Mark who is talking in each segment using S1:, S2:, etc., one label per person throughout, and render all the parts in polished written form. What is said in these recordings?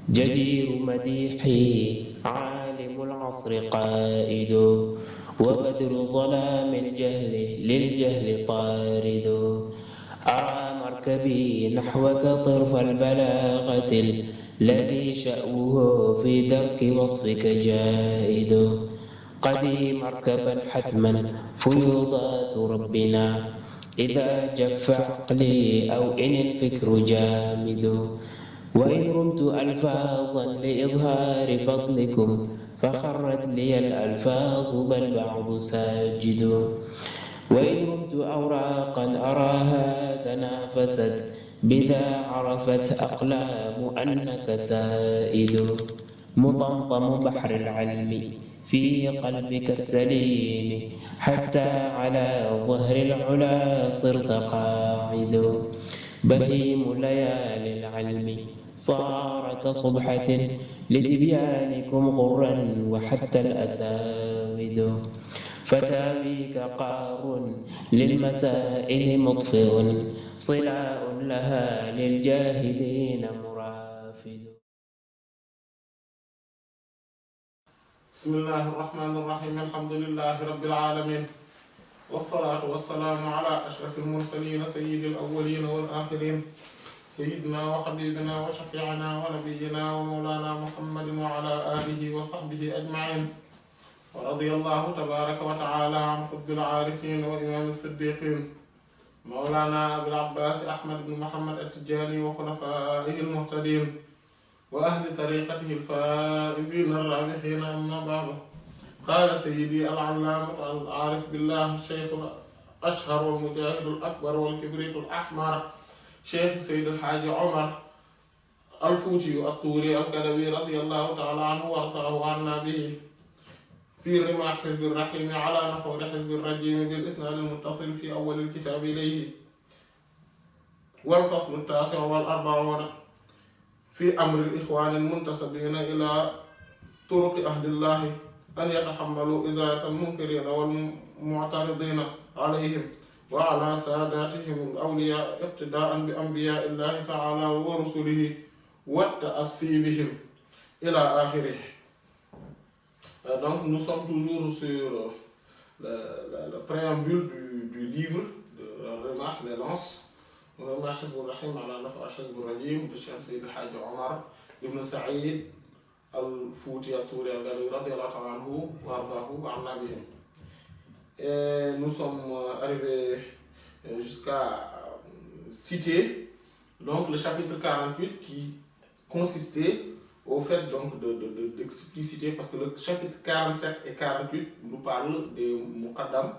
S1: جدير مديحي عالم العصر قائد وبدر ظلام الجهل للجهل طارد أرى مركبي نحوك طرف البلاغة الذي شأوه في درك وصفك جائد قدي مركبا حتما فيوضات ربنا إذا جف عقلي أو إن الفكر جامد وإن رمت ألفاظا لإظهار فضلكم فخرت لي الألفاظ بل بعض ساجد وإن رمت أوراقا أراها تنافست بذا عرفت أقلام أنك سائد مطمطم بحر العلم في قلبك السليم حتى على ظهر العلا صرت قاعد بهيم ليالي العلم صار كصبحة لتبيانكم غرا وحتى الأساود فتاويك قار للمسائل مطفئ صلاء لها للجاهلين مرافد.
S2: بسم الله الرحمن الرحيم الحمد لله رب العالمين والصلاة والسلام على أشرف المرسلين سيد الأولين والآخرين سيدنا وحبيبنا وشفيعنا ونبينا ومولانا محمد وعلى آله وصحبه أجمعين ورضي الله تبارك وتعالى عن قطب العارفين وإمام الصديقين مولانا أبي العباس أحمد بن محمد التجاني وخلفائه المهتدين وأهل طريقته الفائزين الرابحين أما بعد قال سيدي العلامة العارف بالله الشيخ الأشهر والمجاهد الأكبر والكبريت الأحمر شيخ سيد الحاج عمر الفوتي الطوري الكدوي رضي الله تعالى عنه وارضاه عنا به في رماح حزب الرحيم على نحور حزب الرجيم بالإسناد المتصل في أول الكتاب إليه والفصل التاسع والأربعون في أمر الإخوان المنتسبين إلى طرق أهل الله أن يتحملوا إذاة المنكرين والمعترضين عليهم وعلى ساداتهم الأولياء اقتداء بأنبياء الله تعالى ورسله والتأسي بهم إلى آخره. Donc nous sommes toujours sur le préambule du livre de Remah les Lances, Remah Hizb al-Rahim ala Nahwa Hizb al-Rajim de Cheikh Sayyid al-Hajj Omar ibn Saïd al-Fouti al-Touri al-Gadawi radiyallahu ta'ala anhu wa ardahu wa anna bihim. Et nous sommes arrivés jusqu'à citer donc le chapitre 48 qui consistait au fait donc d'expliciter, parce que le chapitre 47 et 48 nous parlent des Muqaddam.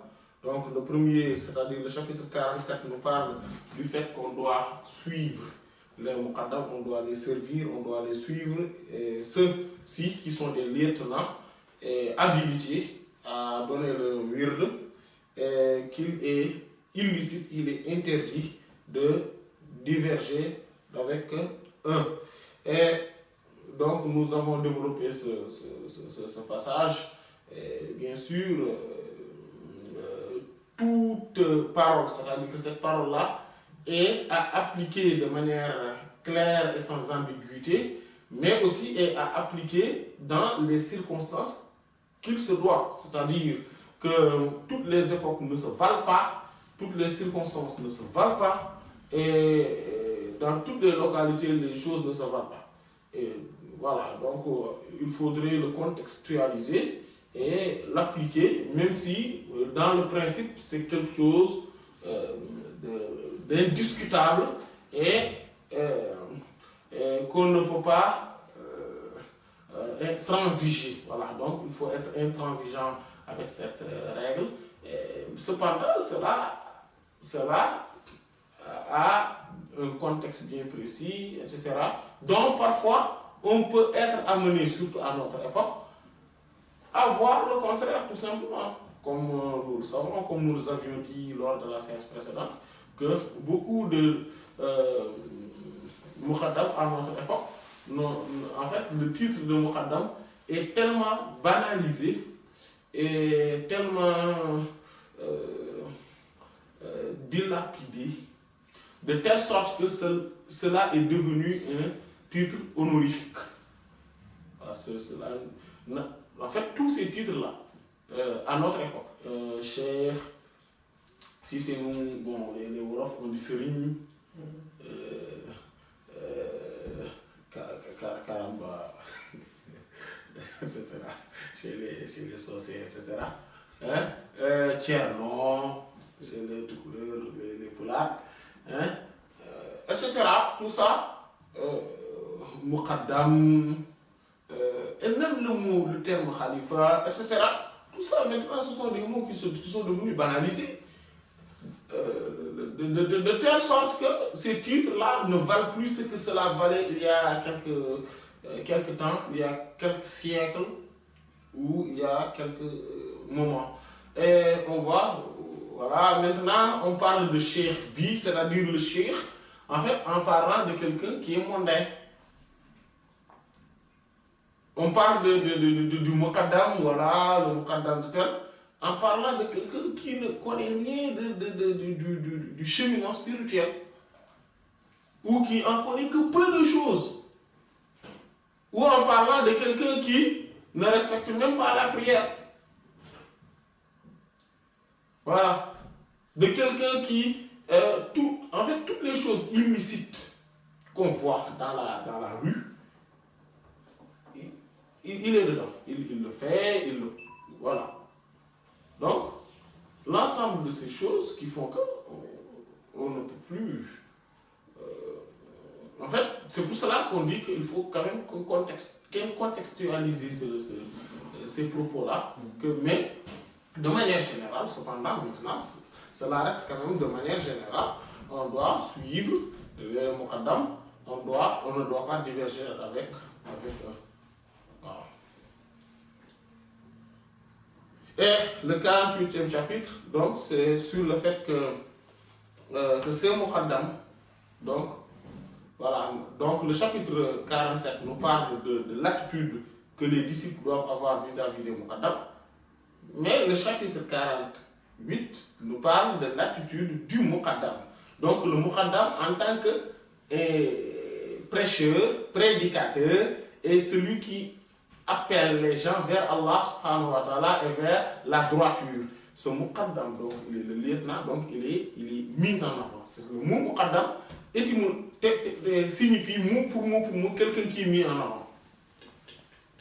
S2: Donc le premier, c'est-à-dire le chapitre 47, nous parle du fait qu'on doit suivre les Muqaddam, on doit les servir, on doit les suivre, et ceux-ci qui sont des lieutenants et habilités à donner le wird, et qu'il est illicite, il est interdit de diverger avec eux. Et donc nous avons développé ce passage, et bien sûr, toute parole, c'est-à-dire que cette parole-là est à appliquer de manière claire et sans ambiguïté, mais aussi est à appliquer dans les circonstances qu'il se doit, c'est-à-dire que toutes les époques ne se valent pas, toutes les circonstances ne se valent pas, et dans toutes les localités, les choses ne se valent pas. Et voilà, donc il faudrait le contextualiser et l'appliquer, même si dans le principe c'est quelque chose d'indiscutable et qu'on ne peut pas transiger. Voilà, donc il faut être intransigeant avec cette règle. Et cependant, cela a un contexte bien précis, etc. Donc parfois, on peut être amené, surtout à notre époque, à voir le contraire tout simplement. Comme nous le savons, comme nous le avions dit lors de la séance précédente, que beaucoup de Muqaddam à notre époque, en fait, le titre de Muqaddam est tellement banalisé et tellement dilapidé, de telle sorte que cela est devenu un titre honorifique. En fait, tous ces titres-là, à notre époque, Cheikh, si c'est nous, bon, les Wolofs, on dit Serigne, Karamba, etc. Chez les sorciers, etc. Tchernon, chez les Toucouleurs, les Poulats, etc. Tout ça, Muqaddam, et même le terme Khalifa, etc. Tout ça, maintenant, ce sont des mots qui sont devenus banalisés. De telle sorte que ces titres-là ne valent plus ce que cela valait il y a quelques temps, il y a quelques siècles, ou il y a quelques moments. Et on voit, voilà, maintenant on parle de Cheikh Bi, c'est-à-dire le Cheikh, en fait, en parlant de quelqu'un qui est mondain. On parle du Muqaddam, voilà, le Muqaddam de tel, en parlant de quelqu'un qui ne connaît rien du cheminement spirituel, ou qui en connaît que peu de choses, ou en parlant de quelqu'un qui ne respecte même pas la prière. Voilà. De quelqu'un qui, en fait, toutes les choses illicites qu'on voit dans la rue, il est dedans. Il le fait, voilà. Donc, l'ensemble de ces choses qui font qu'on ne peut plus... en fait, c'est pour cela qu'on dit qu'il faut quand même contextualiser ces propos-là. Mais, de manière générale, cependant, maintenant, cela reste quand même de manière générale. On doit suivre le Muqaddam, on ne doit pas diverger avec eux. Voilà. Et le 48e chapitre, donc, c'est sur le fait que c'est Muqaddam. Donc, voilà. Donc, le chapitre 47 nous parle de l'attitude que les disciples doivent avoir vis-à-vis des Muqaddam. Mais le chapitre 48 nous parle de l'attitude du Muqaddam. Donc, le Muqaddam en tant que prêcheur, prédicateur, et celui qui appelle les gens vers Allah subhanahu wa ta'ala et vers la droiture. Ce Muqaddam, donc, il est le lieutenant, donc il est mis en avant. Le mot Muqaddam signifie mot pour mot, quelqu'un qui est mis en avant.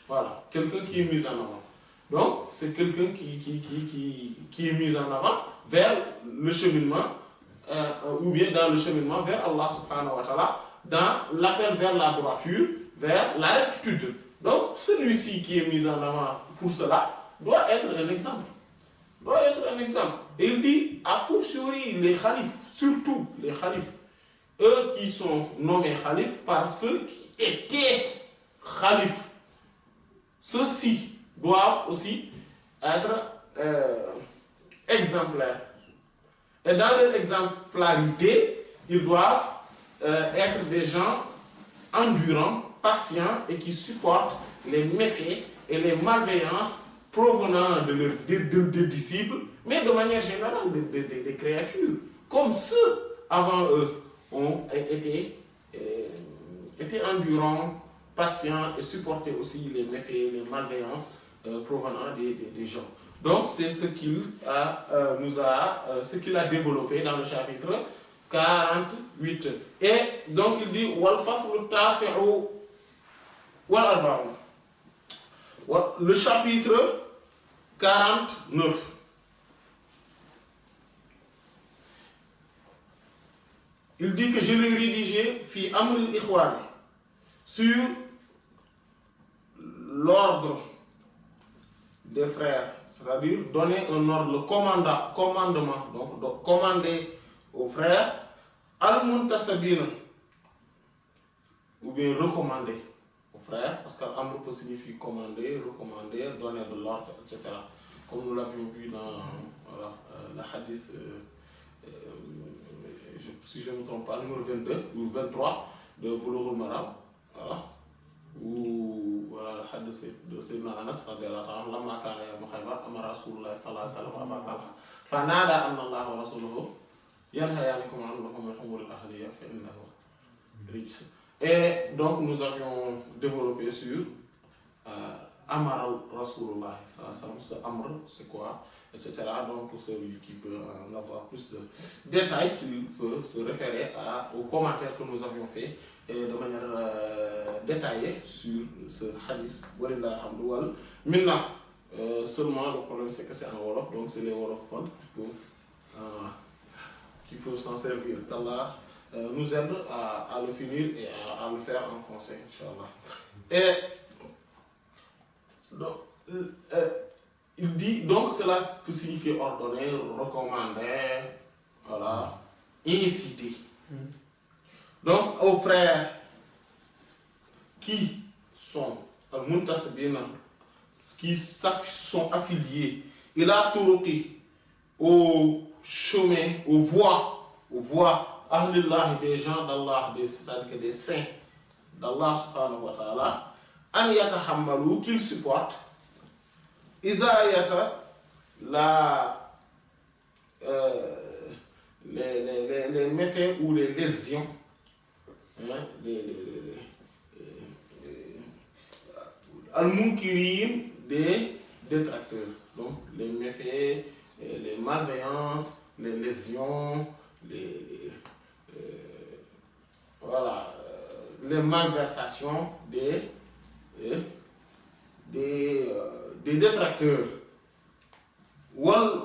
S2: Voilà, quelqu'un qui est mis en avant. Donc, c'est quelqu'un qui est mis en avant vers le cheminement, ou bien dans le cheminement vers Allah subhanahu wa ta'ala, dans l'appel vers la droiture, vers la rectitude. Donc, celui-ci qui est mis en avant pour cela doit être un exemple. Doit être un exemple. Et il dit, a fortiori, les khalifs, surtout les khalifs, eux qui sont nommés khalifs par ceux qui étaient khalifs, ceux-ci doivent aussi être exemplaires. Et dans leur exemplarité, ils doivent être des gens endurants, patients et qui supportent les méfaits et les malveillances provenant de disciples, mais de manière générale des créatures, comme ceux avant eux ont été endurants, patients et supporter aussi les méfaits et les malveillances provenant des gens. Donc c'est ce qu'il a développé dans le chapitre 48. Et donc il dit wal faslu tasi'u wal arba'un. Le chapitre 49. Il dit que je l'ai rédigé fi amril ikhwani, sur l'ordre des frères, c'est-à-dire donner un ordre, le commandement, donc de commander aux frères, al-muntasabina, ou bien recommander aux frères, parce qu'amr peut signifier commander, recommander, donner de l'ordre, etc. Comme nous l'avions vu dans la hadith, si je ne me trompe pas, numéro 22 ou 23 de Boulough al-Maram, voilà. Ou voilà le hadith de Sayyidina Anas radiyallahu anhu, lamma kana yawm Khaybar amara Rasulullah sallallahu alayhi wa sallam Aba Talha fanada anna Allah wa rasuluhu yanhayanikum an luhum al-humur al-ahliya fa innahu rijs. Et donc nous avions développé sur Amar Rasulullah, ce Amr, c'est quoi, etc. Donc, pour celui qui veut en avoir plus de détails, qu'il peut se référer aux commentaires que nous avions fait et de manière détaillée sur ce hadith. Maintenant, seulement le problème c'est que c'est en Wolof, donc c'est les Wolofophones qui peuvent s'en servir. Qu'Allah nous aide à le finir et à le faire en français, Inch'Allah. Et donc, il dit, donc cela peut signifier ordonner, recommander, voilà, inciter. Donc, aux frères qui sont qui sont affiliés, il a turuqi aux chemins, aux voies, ahlillah, des gens d'Allah, c'est-à-dire que des saints d'Allah subhanahu wa ta'ala, an yatahammalu, qu'ils supportent, idayata, les méfaits ou les lésions, hein, al-munkirin, des détracteurs. Donc, les méfaits, les malveillances, les lésions, voilà, les malversations des détracteurs. Wal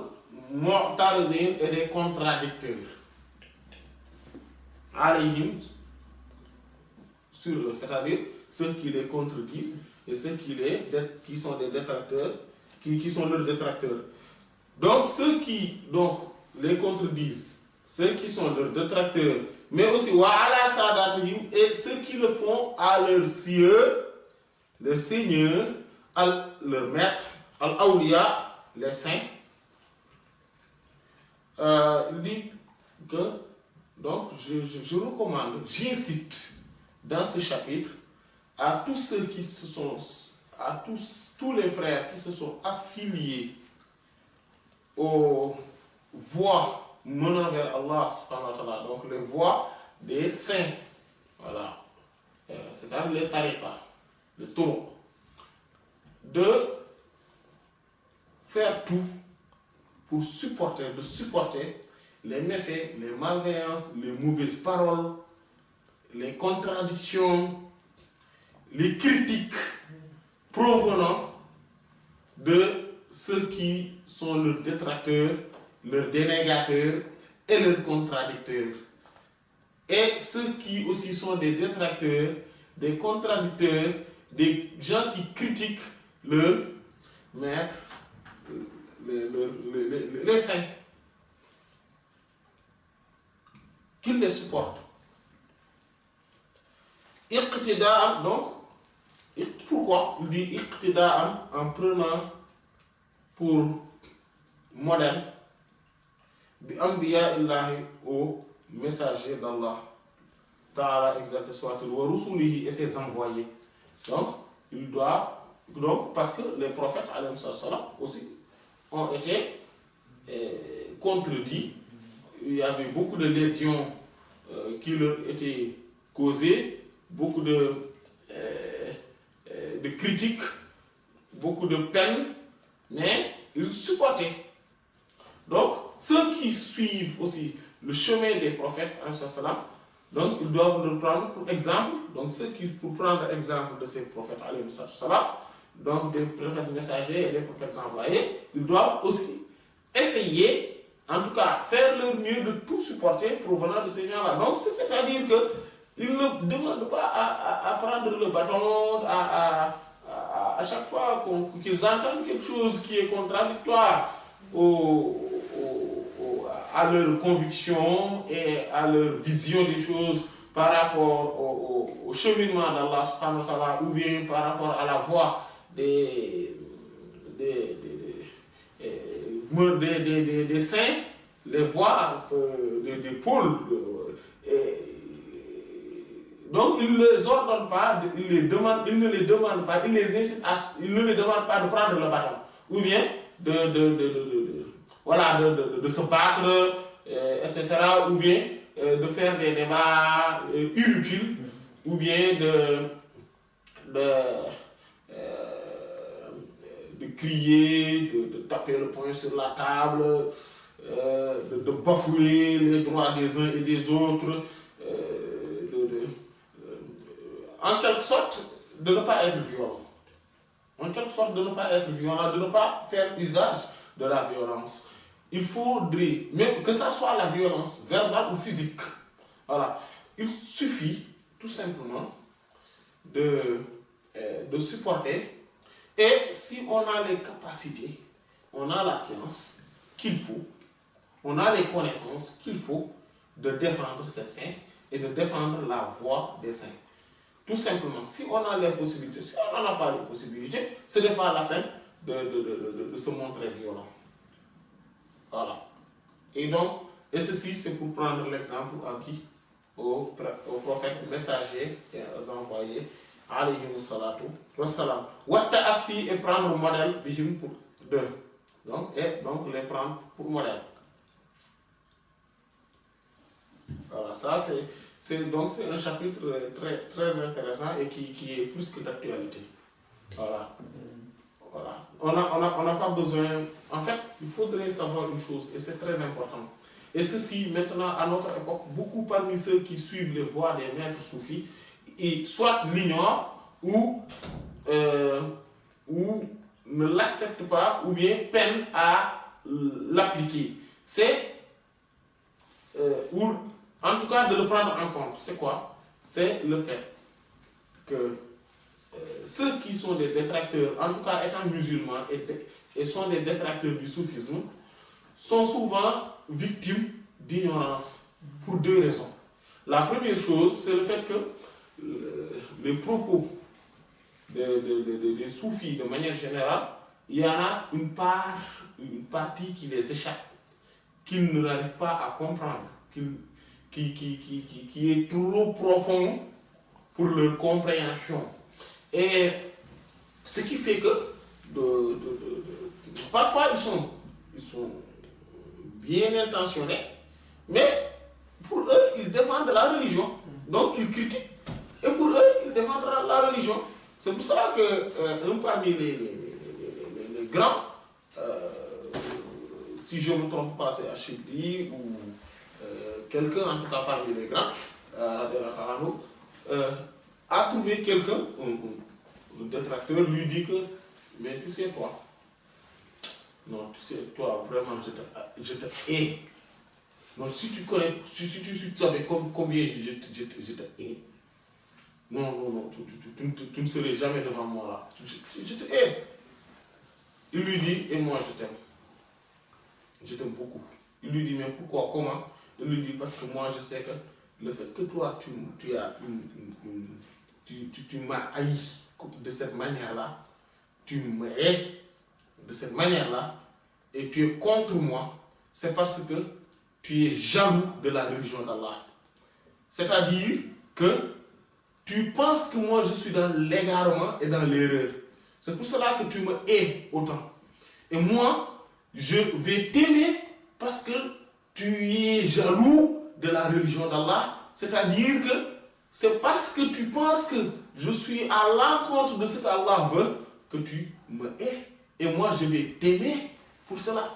S2: mu'taridin, et des contradicteurs. Alayhim, sur eux, c'est-à-dire ceux qui les contredisent et ceux qui sont des détracteurs, qui sont leurs détracteurs. Donc ceux qui les contredisent, ceux qui sont leurs détracteurs, mais aussi wa ala sadatihim, et ceux qui le font à leurs cieux, le Seigneur, leur maître, al-awliya, les saints. Il dit que, donc, je recommande, j'incite dans ce chapitre à tous ceux qui se sont, à tous les frères qui se sont affiliés aux voies menant vers Allah subhanahu wa ta'ala, donc les voies des saints, voilà, c'est-à-dire les tariqas, le turuq, de faire tout pour supporter les méfaits, les malveillances, les mauvaises paroles, les contradictions, les critiques provenant de ceux qui sont leurs détracteurs, leurs dénégateurs et leurs contradicteurs. Et ceux qui aussi sont des détracteurs, des contradicteurs, des gens qui critiquent leur maître, les saints, qu'ils les supportent. Iqtida'an, donc, pourquoi il dit iqtida'an, en prenant pour modèle bi anbiya illahi, aux messagers d'Allah ta'ala, exalté soit-il, wa rusulihi, et ses envoyés. Donc il doit, parce que les prophètes alayhi salam aussi ont été contredits. Il y avait beaucoup de lésions qui leur étaient causées, beaucoup de critiques, beaucoup de peines, mais ils supportaient. Donc, ceux qui suivent aussi le chemin des prophètes, donc ils doivent le prendre pour exemple. Donc, ceux qui, pour prendre exemple de ces prophètes, donc des prophètes messagers et des prophètes envoyés, ils doivent aussi essayer, en tout cas, faire leur mieux de tout supporter provenant de ces gens-là. Donc, c'est-à-dire qu'ils ne demandent pas à prendre le bâton, à chaque fois qu'ils entendent quelque chose qui est contradictoire à leur conviction et à leur vision des choses par rapport au cheminement d'Allah subhanahu wa ta'ala, ou bien par rapport à la voie des saints, les voies des pôles. Donc ils ne les ordonnent pas, ils ne les demandent pas, ils ne les demandent pas de prendre le bâton, ou bien de se battre, etc., ou bien de faire des débats inutiles, ou bien crier, de taper le poing sur la table, de bafouer les droits des uns et des autres, en quelque sorte, de ne pas être violent. En quelque sorte, de ne pas être violent, de ne pas faire usage de la violence. Il faudrait, même que ça soit la violence verbale ou physique, voilà, il suffit tout simplement de supporter. Et si on a les capacités, on a la science qu'il faut, on a les connaissances qu'il faut de défendre ces saints et de défendre la voix des saints. Tout simplement, si on a les possibilités, si on n'en a pas les possibilités, ce n'est pas la peine de se montrer violent. Voilà. Et donc, et ceci, c'est pour prendre l'exemple à qui? Au prophète messager et aux envoyés, alayhi salatu wassalam. Watta assi et prendre modèle, bihim pour deux. Donc, et donc les prendre pour modèle. Voilà, ça donc c'est un chapitre très, très intéressant et qui est plus que d'actualité. Voilà. Voilà. On n'a pas besoin. En fait, il faudrait savoir une chose, et c'est très important. Et ceci, maintenant, à notre époque, beaucoup parmi ceux qui suivent les voies des maîtres soufis, soit l'ignorent ou ne l'acceptent pas, ou bien peinent à l'appliquer. C'est, ou en tout cas, de le prendre en compte. C'est quoi? C'est le fait que ceux qui sont des détracteurs, en tout cas étant musulmans et sont des détracteurs du soufisme, sont souvent victimes d'ignorance pour deux raisons. La première chose, c'est le fait que les propos des soufis, de manière générale, il y en a une partie qui les échappe, qu'ils n'arrivent pas à comprendre, qui est trop profond pour leur compréhension. Et ce qui fait que parfois ils sont bien intentionnés, mais pour eux, ils défendent la religion. Donc ils critiquent. Et pour eux, ils défendent la religion. C'est pour cela que un parmi les grands, si je ne me trompe pas, c'est Achibli ou quelqu'un, en tout cas parmi les grands, a trouvé quelqu'un, un détracteur, lui dit que, mais tu sais toi, non, tu sais, toi, vraiment, je te hais. Non, si tu connais, si tu savais combien je te hais, non, tu ne serais jamais devant moi là. Je te hais. Il lui dit, et moi je t'aime. Je t'aime beaucoup. Il lui dit, mais pourquoi, comment? Il lui dit, parce que moi je sais que le fait que toi, tu m'as haï de cette manière-là, tu me hais de cette manière-là, et tu es contre moi, c'est parce que tu es jaloux de la religion d'Allah. C'est-à-dire que tu penses que moi je suis dans l'égarement et dans l'erreur. C'est pour cela que tu me hais autant. Et moi, je vais t'aimer parce que tu es jaloux de la religion d'Allah. C'est-à-dire que c'est parce que tu penses que je suis à l'encontre de ce qu'Allah veut que tu me hais. Et moi, je vais t'aimer pour cela.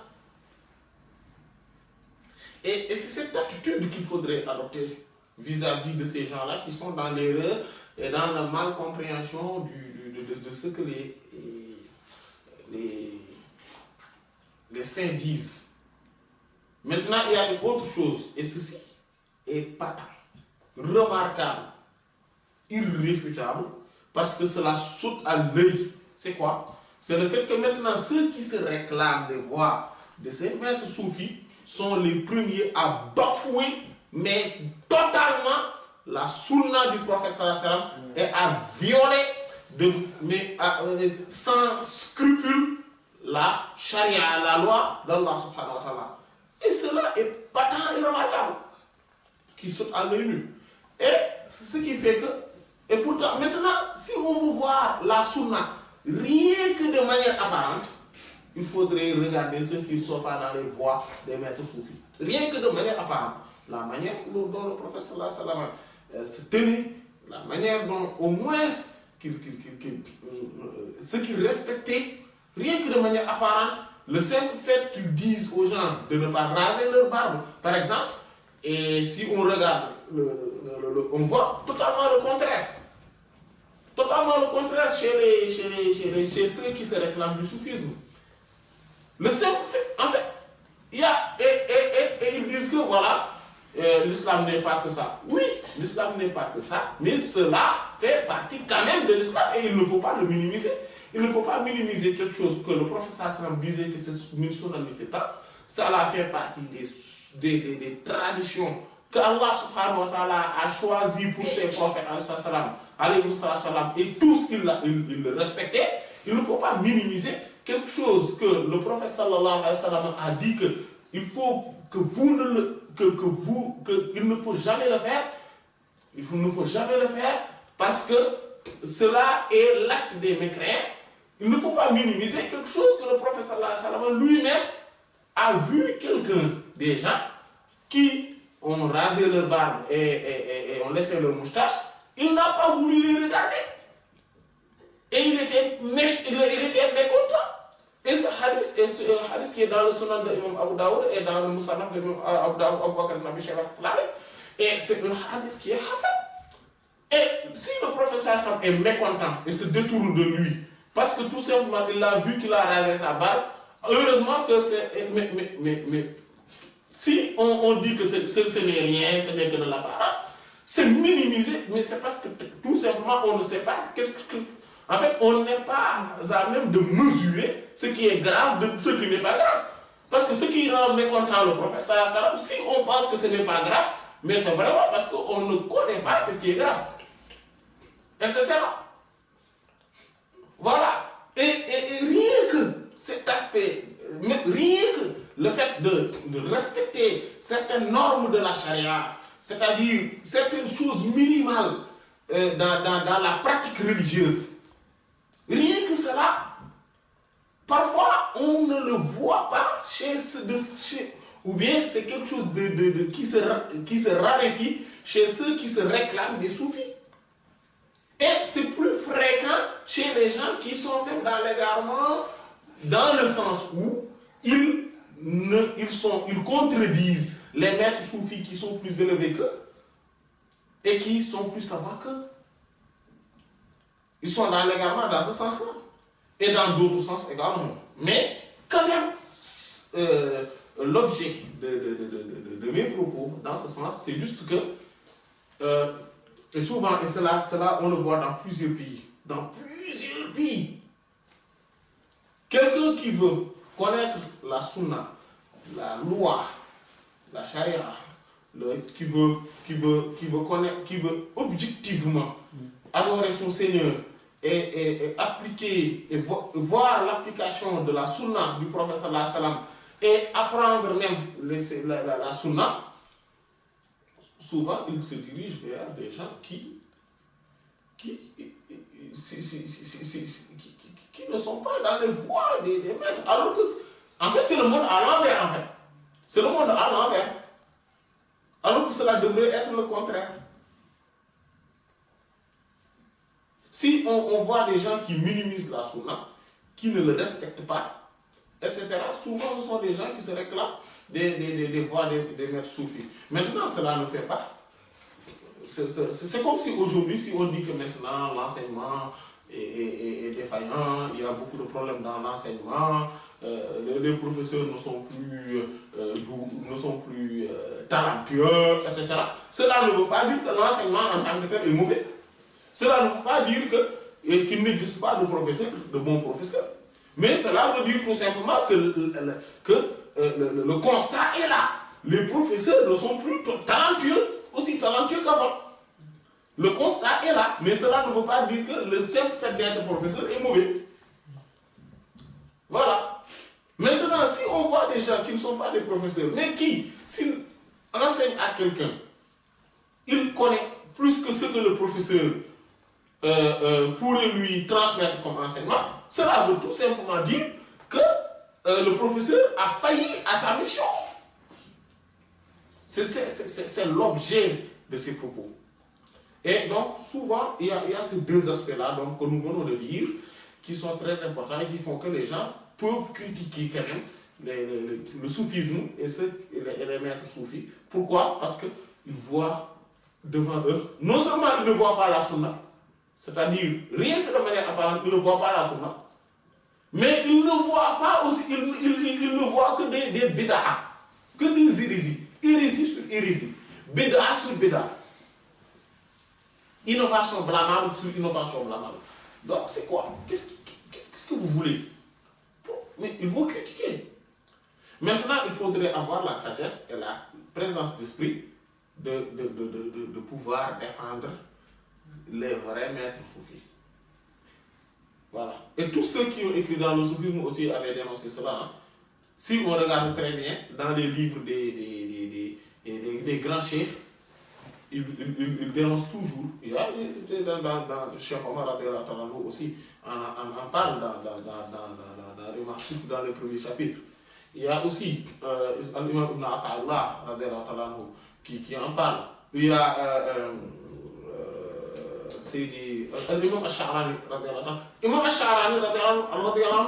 S2: Et c'est cette attitude qu'il faudrait adopter vis-à-vis de ces gens-là qui sont dans l'erreur et dans la malcompréhension de ce que les saints disent. Maintenant, il y a une autre chose, et ceci est patent, remarquable, irréfutable, parce que cela saute à l'œil. C'est quoi? C'est le fait que maintenant, ceux qui se réclament des voix de ces maîtres soufis sont les premiers à bafouer, mais totalement, la sunna du prophète sallallahu alayhi wa sallam et à violer sans scrupule la charia, la loi d'Allah subhanahu wa ta'ala. Et cela est patent et remarquable, qui saute à l'œil nu. Et c'est ce qui fait que, et pourtant, maintenant, si on veut voir la sunna, rien que de manière apparente, il faudrait regarder ceux qui ne sont pas dans les voies des maîtres soufis. Rien que de manière apparente. La manière dont le prophète sallallahu alayhi wa sallam se tenait, la manière dont au moins ceux qui respectaient Rien que de manière apparente, le simple fait qu'ils disent aux gens de ne pas raser leur barbe, par exemple, et si on regarde, on voit totalement le contraire. Totalement le contraire chez ceux qui se réclament du soufisme. Le simple fait, en fait, il y a, et ils disent que voilà, l'islam n'est pas que ça. Oui, l'islam n'est pas que ça, mais cela fait partie quand même de l'islam et il ne faut pas le minimiser. Il ne faut pas minimiser quelque chose que le professeur Sallam disait que c'est une sunna nifita. Cela fait partie des traditions que Allah subhanahu wa ta'ala a choisi pour ses prophètes alayhi salam, et tous ils le respectaient. Il ne faut pas minimiser quelque chose que le prophète sallallahu alayhi wa sallam a dit que il faut que vous ne le, que il ne faut jamais le faire. Il ne faut jamais le faire parce que cela est l'acte des mécréants. Il ne faut pas minimiser quelque chose que le prophète sallallahu alayhi wa sallam lui-même a vu quelqu'un, des gens qui ont rasé leur barbe et ont laissé leur moustache. Il n'a pas voulu les regarder. Et il était mécontent. Et ce hadith est un hadith qui est dans le Sunan de Imam Abu Daoud et dans le Musannaf de Imam Abu Bakr ibn Abi Shayba. Et c'est un hadith qui est hassan. Et si le professeur Sam est mécontent et se détourne de lui, parce que tout simplement il a vu qu'il a rasé sa barbe, heureusement que c'est. Mais si on dit que ce n'est rien, ce n'est que de l'apparence, c'est minimisé, mais c'est parce que tout simplement on ne sait pas en fait, on n'est pas à même de mesurer ce qui est grave de ce qui n'est pas grave. Parce que ce qui rend mécontent le professeur, si on pense que ce n'est pas grave, mais c'est vraiment parce qu'on ne connaît pas ce qui est grave. Etc. Voilà. Et rien que cet aspect, rien que le fait de respecter certaines normes de la charia, c'est-à-dire certaines choses minimales dans la pratique religieuse, rien que cela, parfois on ne le voit pas ou bien c'est quelque chose qui se raréfie chez ceux qui se réclament des soufis. Et c'est plus fréquent chez les gens qui sont même dans l'égarement, dans le sens où ils contredisent les maîtres soufis qui sont plus élevés qu'eux et qui sont plus savants qu'eux. Ils sont dans l'égarement dans ce sens-là. Et dans d'autres sens également. Mais quand même, l'objet de mes propos dans ce sens, c'est juste que, et souvent, et cela on le voit dans plusieurs pays. Dans plusieurs pays. Quelqu'un qui veut connaître la sunna, la loi, la charia, qui veut objectivement adorer son Seigneur et appliquer et voir l'application de la sunna du prophète sallallahu alayhi wa sallam et apprendre même la sunna, souvent il se dirige vers des gens qui ne sont pas dans les voies des maîtres. Alors que, en fait, c'est le monde à l'envers, en fait. C'est le monde à l'envers. Alors que cela devrait être le contraire. Si on voit des gens qui minimisent la sunna, qui ne le respectent pas, etc., souvent ce sont des gens qui se réclament des voies des maîtres soufis. Maintenant, cela ne fait pas. C'est comme si aujourd'hui, si on dit que maintenant l'enseignement est défaillant, il y a beaucoup de problèmes dans l'enseignement, les professeurs ne sont plus talentueux, etc. Cela ne veut pas dire que l'enseignement en tant que tel est mauvais. Cela ne veut pas dire qu'il n'existe pas de bons professeurs. Mais cela veut dire tout simplement que le constat est là. Les professeurs ne sont plus aussi talentueux qu'avant. Le constat est là, mais cela ne veut pas dire que le simple fait d'être professeur est mauvais. Voilà. Maintenant, si on voit des gens qui ne sont pas des professeurs, mais qui, s'ils enseignent à quelqu'un, il connaît plus que ce que le professeur pourrait lui transmettre comme enseignement, cela veut tout simplement dire que le professeur a failli à sa mission. C'est l'objet de ces propos. Et donc, souvent, il y a ces deux aspects-là que nous venons de dire, qui sont très importants et qui font que les gens peuvent critiquer quand même le soufisme et les maîtres soufis. Pourquoi? Parce qu'ils voient devant eux, non seulement ils ne voient pas la sunna, c'est-à-dire rien que de manière apparente, ils ne voient pas la sunna, mais ils ne voient pas aussi, ils ne voient que des bid'a, que des hérésies, hérésie sur hérésie, bid'a sur bid'a, innovation blâmable sur innovation blâmable. Donc c'est quoi? Qu'est-ce que vous voulez? Mais il faut critiquer. Maintenant, il faudrait avoir la sagesse et la présence d'esprit de pouvoir défendre les vrais maîtres soufis. Voilà. Et tous ceux qui ont écrit dans le soufisme aussi avaient dénoncé cela. Hein. Si on regarde très bien dans les livres des grands cheikhs, ils dénoncent toujours. Il y a dans Cheikh Omar aussi, on parle dans les remarques, surtout dans les premiers chapitres. Il y a aussi l'imam Ibn Ata'Allah qui en parle. Il y a l'imam Ash-Sha'rani. L'imam Ash-Sha'rani,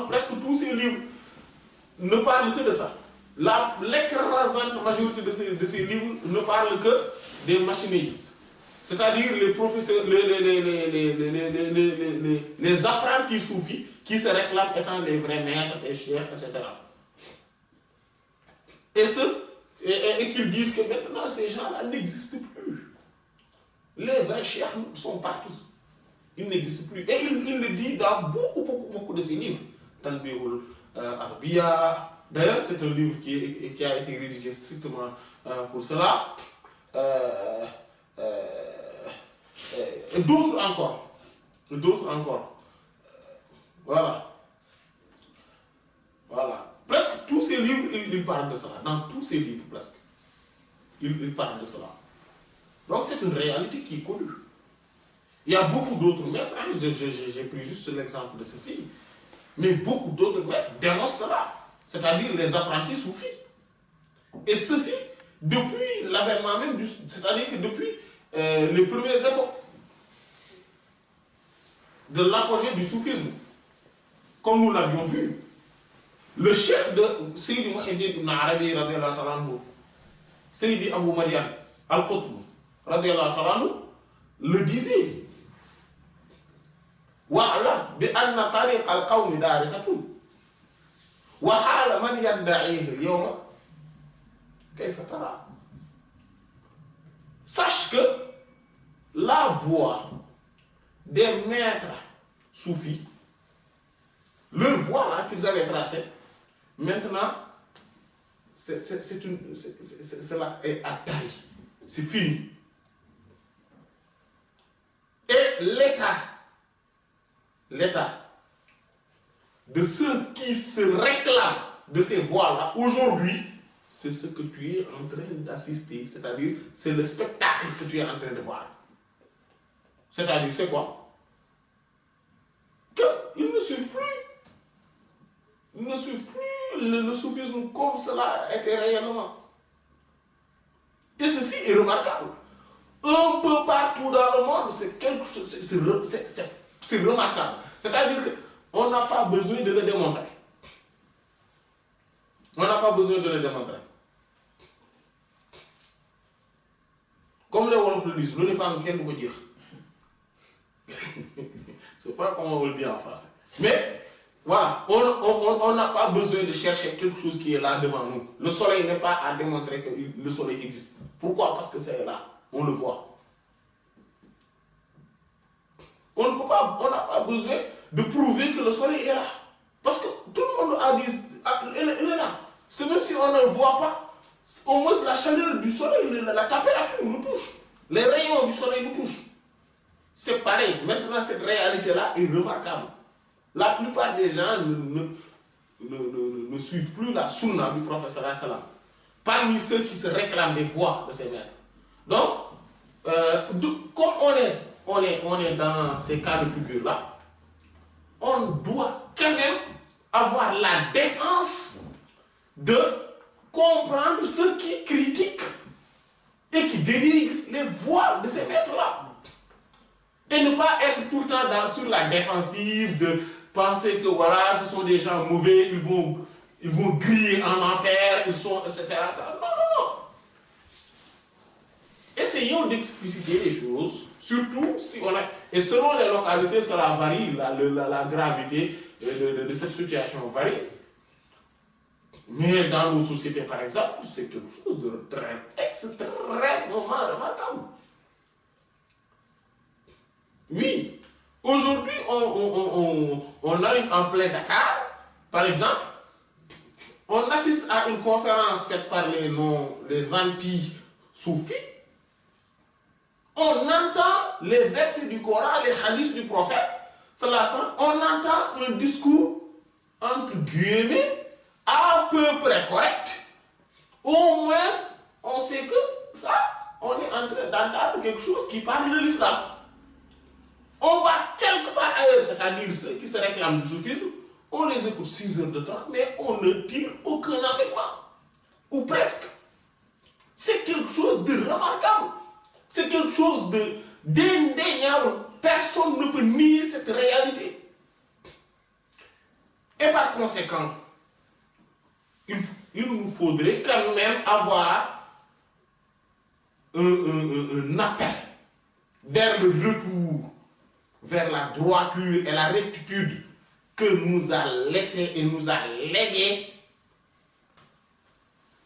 S2: presque tous ses livres ne parlent que de ça. L'écrasante majorité de ces livres ne parlent que des machinistes. C'est-à-dire les professeurs, les apprentis soufis qui se réclament étant les vrais maîtres, les chefs, etc. Et qu'ils disent que maintenant ces gens-là n'existent plus. Les vrais chefs sont partis. Ils n'existent plus. Et il le dit dans beaucoup de ses livres. Tanbihul Arbiya. D'ailleurs, c'est un livre qui a été rédigé strictement pour cela. Et d'autres encore. Voilà. Presque tous ces livres, ils parlent de cela. Dans tous ces livres, presque. Ils parlent de cela. Donc c'est une réalité qui est connue. Il y a beaucoup d'autres maîtres, hein, j'ai pris juste l'exemple de ceci, mais beaucoup d'autres maîtres dénoncent cela, c'est-à-dire les apprentis soufis. Et ceci, depuis l'avènement même, c'est-à-dire que depuis les premières époques de l'apogée du soufisme, comme nous l'avions vu, le chef de Seydi Muhyiddin Ibn Arabi, Seydi Abu Madian al-Qutb, le disait. واعلم بأن طريق القوم دارسة وحال من يدعيه اليوم كيف ترى. Sache que la voie des maîtres soufis, leur voie là qu'ils avaient tracée, maintenant cela est atari, c'est fini. Et l'état de ceux qui se réclament de ces voies-là, aujourd'hui, c'est ce que tu es en train d'assister. C'est-à-dire, c'est le spectacle que tu es en train de voir. C'est-à-dire, c'est quoi? Qu'ils ne suivent plus. Ils ne suivent plus le soufisme comme cela était réellement. Et ceci est remarquable. Un peu partout dans le monde, c'est quelque chose, c'est remarquable. C'est-à-dire qu'on n'a pas besoin de le démontrer. Comme les Wolofs le disent, nous les femmes, qu'elles nous dire. C'est pas comment on le dit en français. Mais voilà, on n'a pas besoin de chercher quelque chose qui est là devant nous. Le soleil n'est pas à démontrer que le soleil existe. Pourquoi? Parce que c'est là, on le voit. On n'a pas besoin de prouver que le soleil est là. Parce que tout le monde a dit, il est là. C'est même si on ne le voit pas, au moins la chaleur du soleil, la température nous touche. Les rayons du soleil nous touchent. C'est pareil. Maintenant, cette réalité-là est remarquable. La plupart des gens ne suivent plus la sunna du prophète sallallahu alayhi wa sallam. Parmi ceux qui se réclament des voies de ces maîtres. Donc, comme on est dans ces cas de figure-là, on doit quand même avoir la décence de comprendre ceux qui critiquent et qui dénigrent les voies de ces maîtres-là. Et ne pas être tout le temps sur la défensive de penser que voilà, ce sont des gens mauvais, ils vont griller en enfer, ils sont, etc. Non, non, non. Essayons d'expliciter les choses, surtout si on a... Et selon les localités, cela varie, la gravité de cette situation varie. Mais dans nos sociétés, par exemple, c'est quelque chose de très extrêmement remarquable. Oui. Aujourd'hui, on arrive en plein Dakar, par exemple, on assiste à une conférence faite par les anti-soufis. On entend les versets du Coran, les hadiths du prophète, on entend un discours, entre guillemets, à peu près correct. Au moins, on sait que ça, on est en train d'entendre quelque chose qui parle de l'islam. On va quelque part ailleurs, c'est-à-dire ceux qui se réclament du soufisme, on les écoute 6 heures de temps, mais on ne tire aucun enseignement. Ou presque. C'est quelque chose de remarquable. C'est quelque chose d'indéniable. Personne ne peut nier cette réalité. Et par conséquent, il nous faudrait quand même avoir un appel vers le retour, vers la droiture et la rectitude que nous a laissé et nous a légué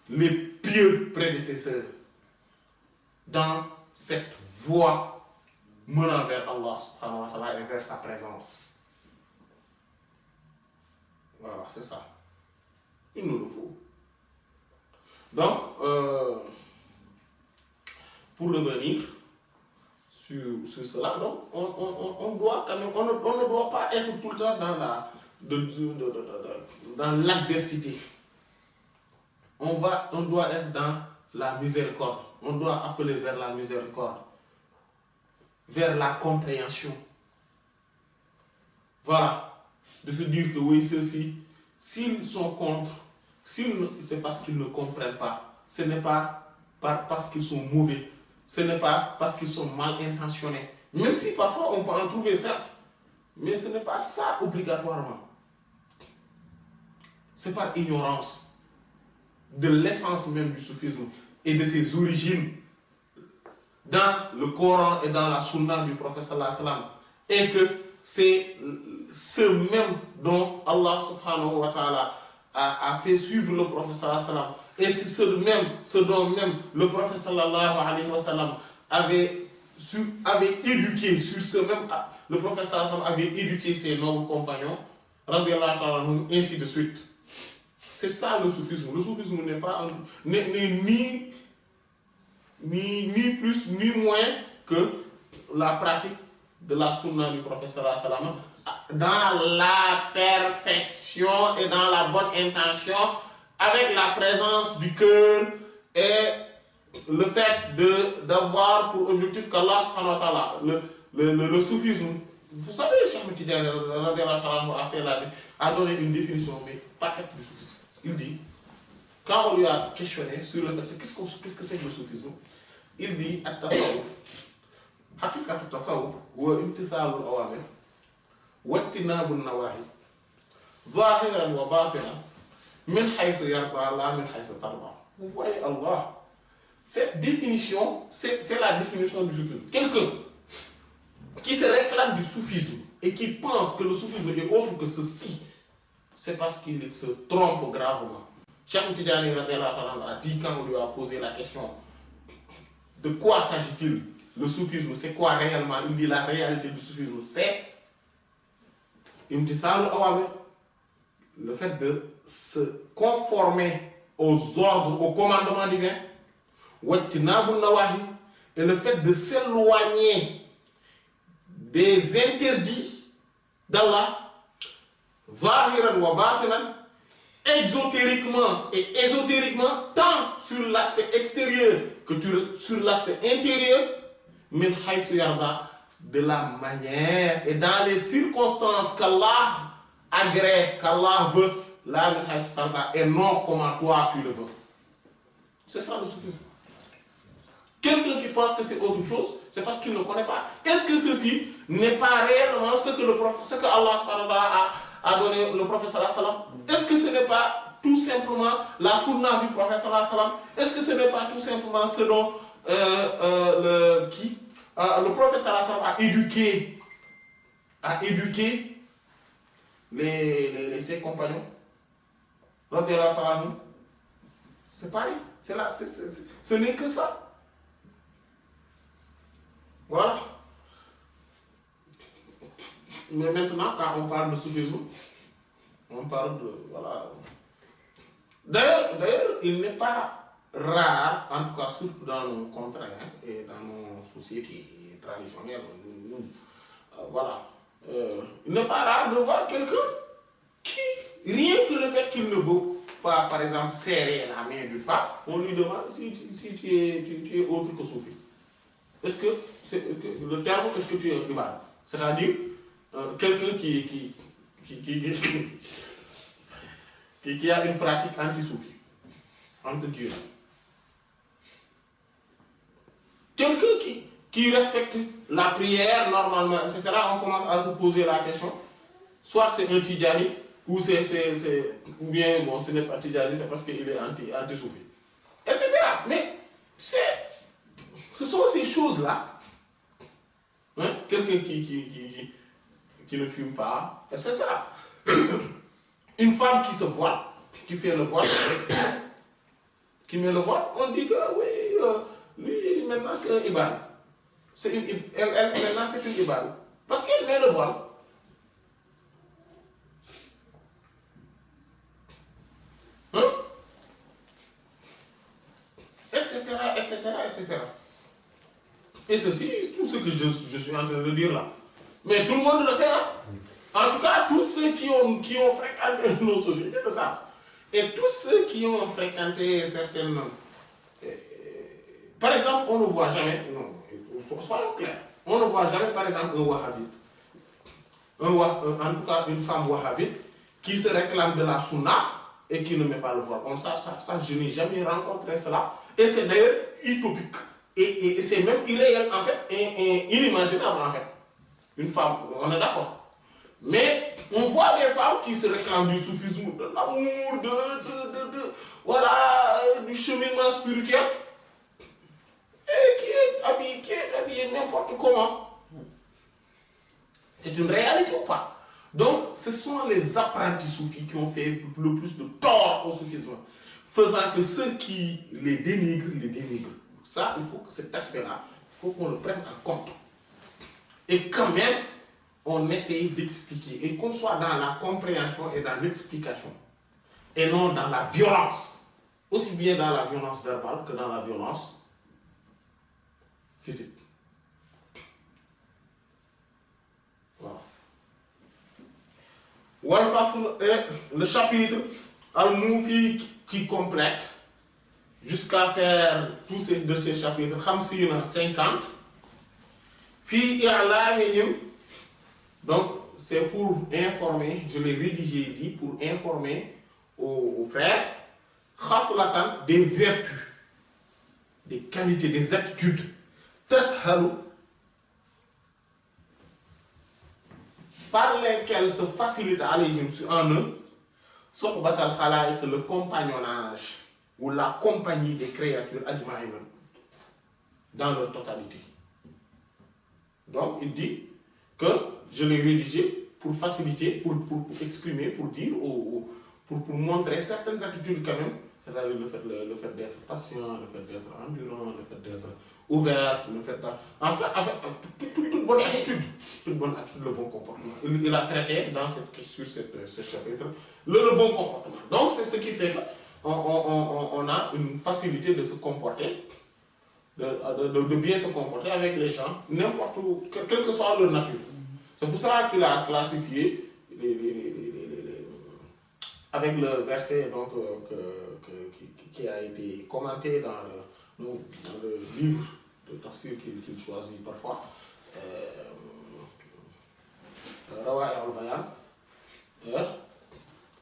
S2: les pieux prédécesseurs dans cette voie menant vers Allah subhanahu wa ta'ala et vers sa présence. Voilà, c'est ça. Il nous le faut. Donc, pour revenir sur cela, donc, on doit quand même, on ne doit pas être tout le temps dans l'adversité. On doit être dans la miséricorde. On doit appeler vers la miséricorde, vers la compréhension. Voilà. De se dire que oui, ceux-ci, s'ils sont contre, c'est parce qu'ils ne comprennent pas. Ce n'est pas parce qu'ils sont mauvais. Ce n'est pas parce qu'ils sont mal intentionnés. Même si parfois on peut en trouver, certes. Mais ce n'est pas ça obligatoirement. C'est par ignorance de l'essence même du soufisme et de ses origines dans le Coran et dans la Sunna du prophète sallallahu alayhi wa sallam. Et que c'est ce même dont Allah subhanahu wa ta'ala a fait suivre le prophète sallallahu alayhi wa sallam. Et c'est ce dont même le prophète sallallahu alayhi wa sallam avait éduqué sur ce même... Le prophète sallallahu alayhi wa sallam avait éduqué ses nobles compagnons, radiyallahu ta'ala, ainsi de suite. C'est ça le soufisme. Le soufisme n'est pas n'est ni plus ni moins que la pratique de la sunna du prophète sallallahu alayhi wa sallam dans la perfection et dans la bonne intention, avec la présence du cœur et le fait d'avoir pour objectif qu'Allah subhanahu wa ta'ala, le soufisme, vous savez, Cheikh Ahmed Tidiane a donné une définition mais parfaite du soufisme. Il dit, quand on lui a questionné sur le fait, qu'est-ce que c'est que le soufisme? Il dit, at-tasawwuf, haqiqatu at-tasawwuf, wa imtisalul awamir, wa ijtinabun nawahi, zahiran wa batinan, min haythu yarda, la min haythu tarda. Vous voyez Allah. Cette définition, c'est la définition du soufisme. Quelqu'un qui se réclame du soufisme et qui pense que le soufisme est autre que ceci, c'est parce qu'il se trompe gravement. Cheikh Tidiane a dit, quand on lui a posé la question de quoi s'agit-il, le soufisme, c'est quoi réellement? Il dit la réalité du soufisme, c'est imtisal awamir, le fait de se conformer aux ordres, aux commandements divins, wajtinabun nawahi, et le fait de s'éloigner des interdits d'Allah, zahiran wa batinan, exotériquement et ésotériquement, tant sur l'aspect extérieur que sur l'aspect intérieur, min haythu yarda, de la manière et dans les circonstances qu'Allah agrée, qu'Allah veut, la min haythu yarda, et non comment toi tu le veux. C'est ça le soufisme. Quelqu'un qui pense que c'est autre chose, c'est parce qu'il ne connaît pas. Est-ce que ceci n'est pas réellement ce que Allah subhanahu wa ta'ala a donné le prophète sallallahu alayhi wa sallam? Est-ce que ce n'est pas tout simplement la sunna du prophète sallallahu alayhi wa sallam? Est-ce que ce n'est pas tout simplement ce dont le prophète sallallahu alayhi wa sallam a éduqué ses compagnons? C'est pareil, c'est là, ce n'est que ça. Voilà. Mais maintenant, quand on parle de soufisme, on parle de... Voilà. D'ailleurs, il n'est pas rare, en tout cas surtout dans nos contrats et dans nos sociétés traditionnelles, voilà. Il n'est pas rare de voir quelqu'un qui, rien que le fait qu'il ne veut pas, par exemple, serrer la main d'une femme, on lui demande si tu es autre que soufi. Est-ce que le terme, est-ce que tu es ibad? C'est-à-dire quelqu'un qui a une pratique anti-soufi, entre Dieu. Quelqu'un qui respecte la prière normalement, etc. On commence à se poser la question. Soit c'est un Tidjani, ou ou bien bon, ce n'est pas Tidjani, c'est parce qu'il est anti-soufi, etc. Mais ce sont ces choses-là. Hein? Quelqu'un qui ne fume pas, etc. Une femme qui se voile, qui fait le voile, qui met le voile, on dit que oui, lui maintenant c'est un ibad. Elle maintenant c'est une ibad. Parce qu'elle met le voile. Hein? Etc. Et ceci, tout ce que je suis en train de dire là. Mais tout le monde le sait, hein? En tout cas, tous ceux qui ont fréquenté nos sociétés le savent. Et tous ceux qui ont fréquenté certaines... par exemple, on ne voit jamais, non, soyons clairs, on ne voit jamais, par exemple, un wahhabite. En tout cas, une femme wahhabite qui se réclame de la sunna et qui ne met pas le voile. Ça, je n'ai jamais rencontré cela. Et c'est d'ailleurs utopique. Et c'est même irréel, en fait, et inimaginable, en fait. Une femme, on est d'accord. Mais on voit des femmes qui se réclament du soufisme, de l'amour, voilà, du cheminement spirituel, et qui est habillée n'importe comment. C'est une réalité ou pas? Donc, ce sont les apprentis soufis qui ont fait le plus de tort au soufisme, faisant que ceux qui les dénigrent. Ça, il faut que cet aspect-là, il faut qu'on le prenne en compte. Et quand même, on essaye d'expliquer, et qu'on soit dans la compréhension et dans l'explication, et non dans la violence, aussi bien dans la violence verbale que dans la violence physique. Voilà. Wal-Fasl est le chapitre Al-Moufi qui complète, jusqu'à faire tous ces chapitres, 50, Fi i'lamihim. Donc, c'est pour informer, je l'ai rédigé dit, pour informer aux frères, khaslatan, des vertus, des qualités, des attitudes, tashalu, par lesquelles se facilite alayhim en eux, sohbat al-khalaïq, le compagnonnage, ou la compagnie des créatures ajma'in, dans leur totalité. Donc, il dit que je l'ai rédigé pour faciliter, pour exprimer, pour dire, pour montrer certaines attitudes quand même, c'est-à-dire le fait d'être patient, le fait d'être endurant, le fait d'être ouvert, le fait d'être... En fait, toute bonne attitude, le bon comportement. Il a traité sur ce chapitre le bon comportement. Donc, c'est ce qui fait qu'on a une facilité de se comporter, de bien se comporter avec les gens, n'importe où, quelle que soit leur nature. C'est pour ça qu'il a classifié avec le verset donc, qui a été commenté dans le livre de tafsir qu'il choisit parfois, Rawa'i al-Bayan,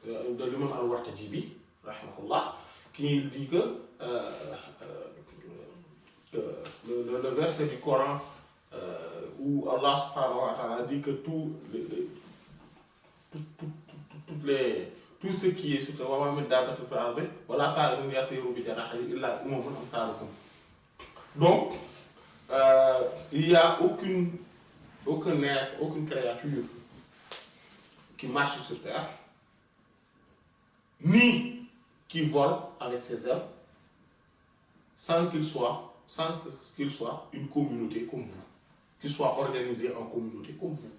S2: de l'imam al-Wartajibi, rahimahullah, qui dit que versets du Coran où Allah subhanahu wa ta'ala dit que tout ce qui est sur le moment donc il n'y a aucun être, aucune créature qui marche sur terre, ni qui vole avec ses ailes, sans qu'il soit une communauté comme vous, qu'il soit organisé en communauté comme vous.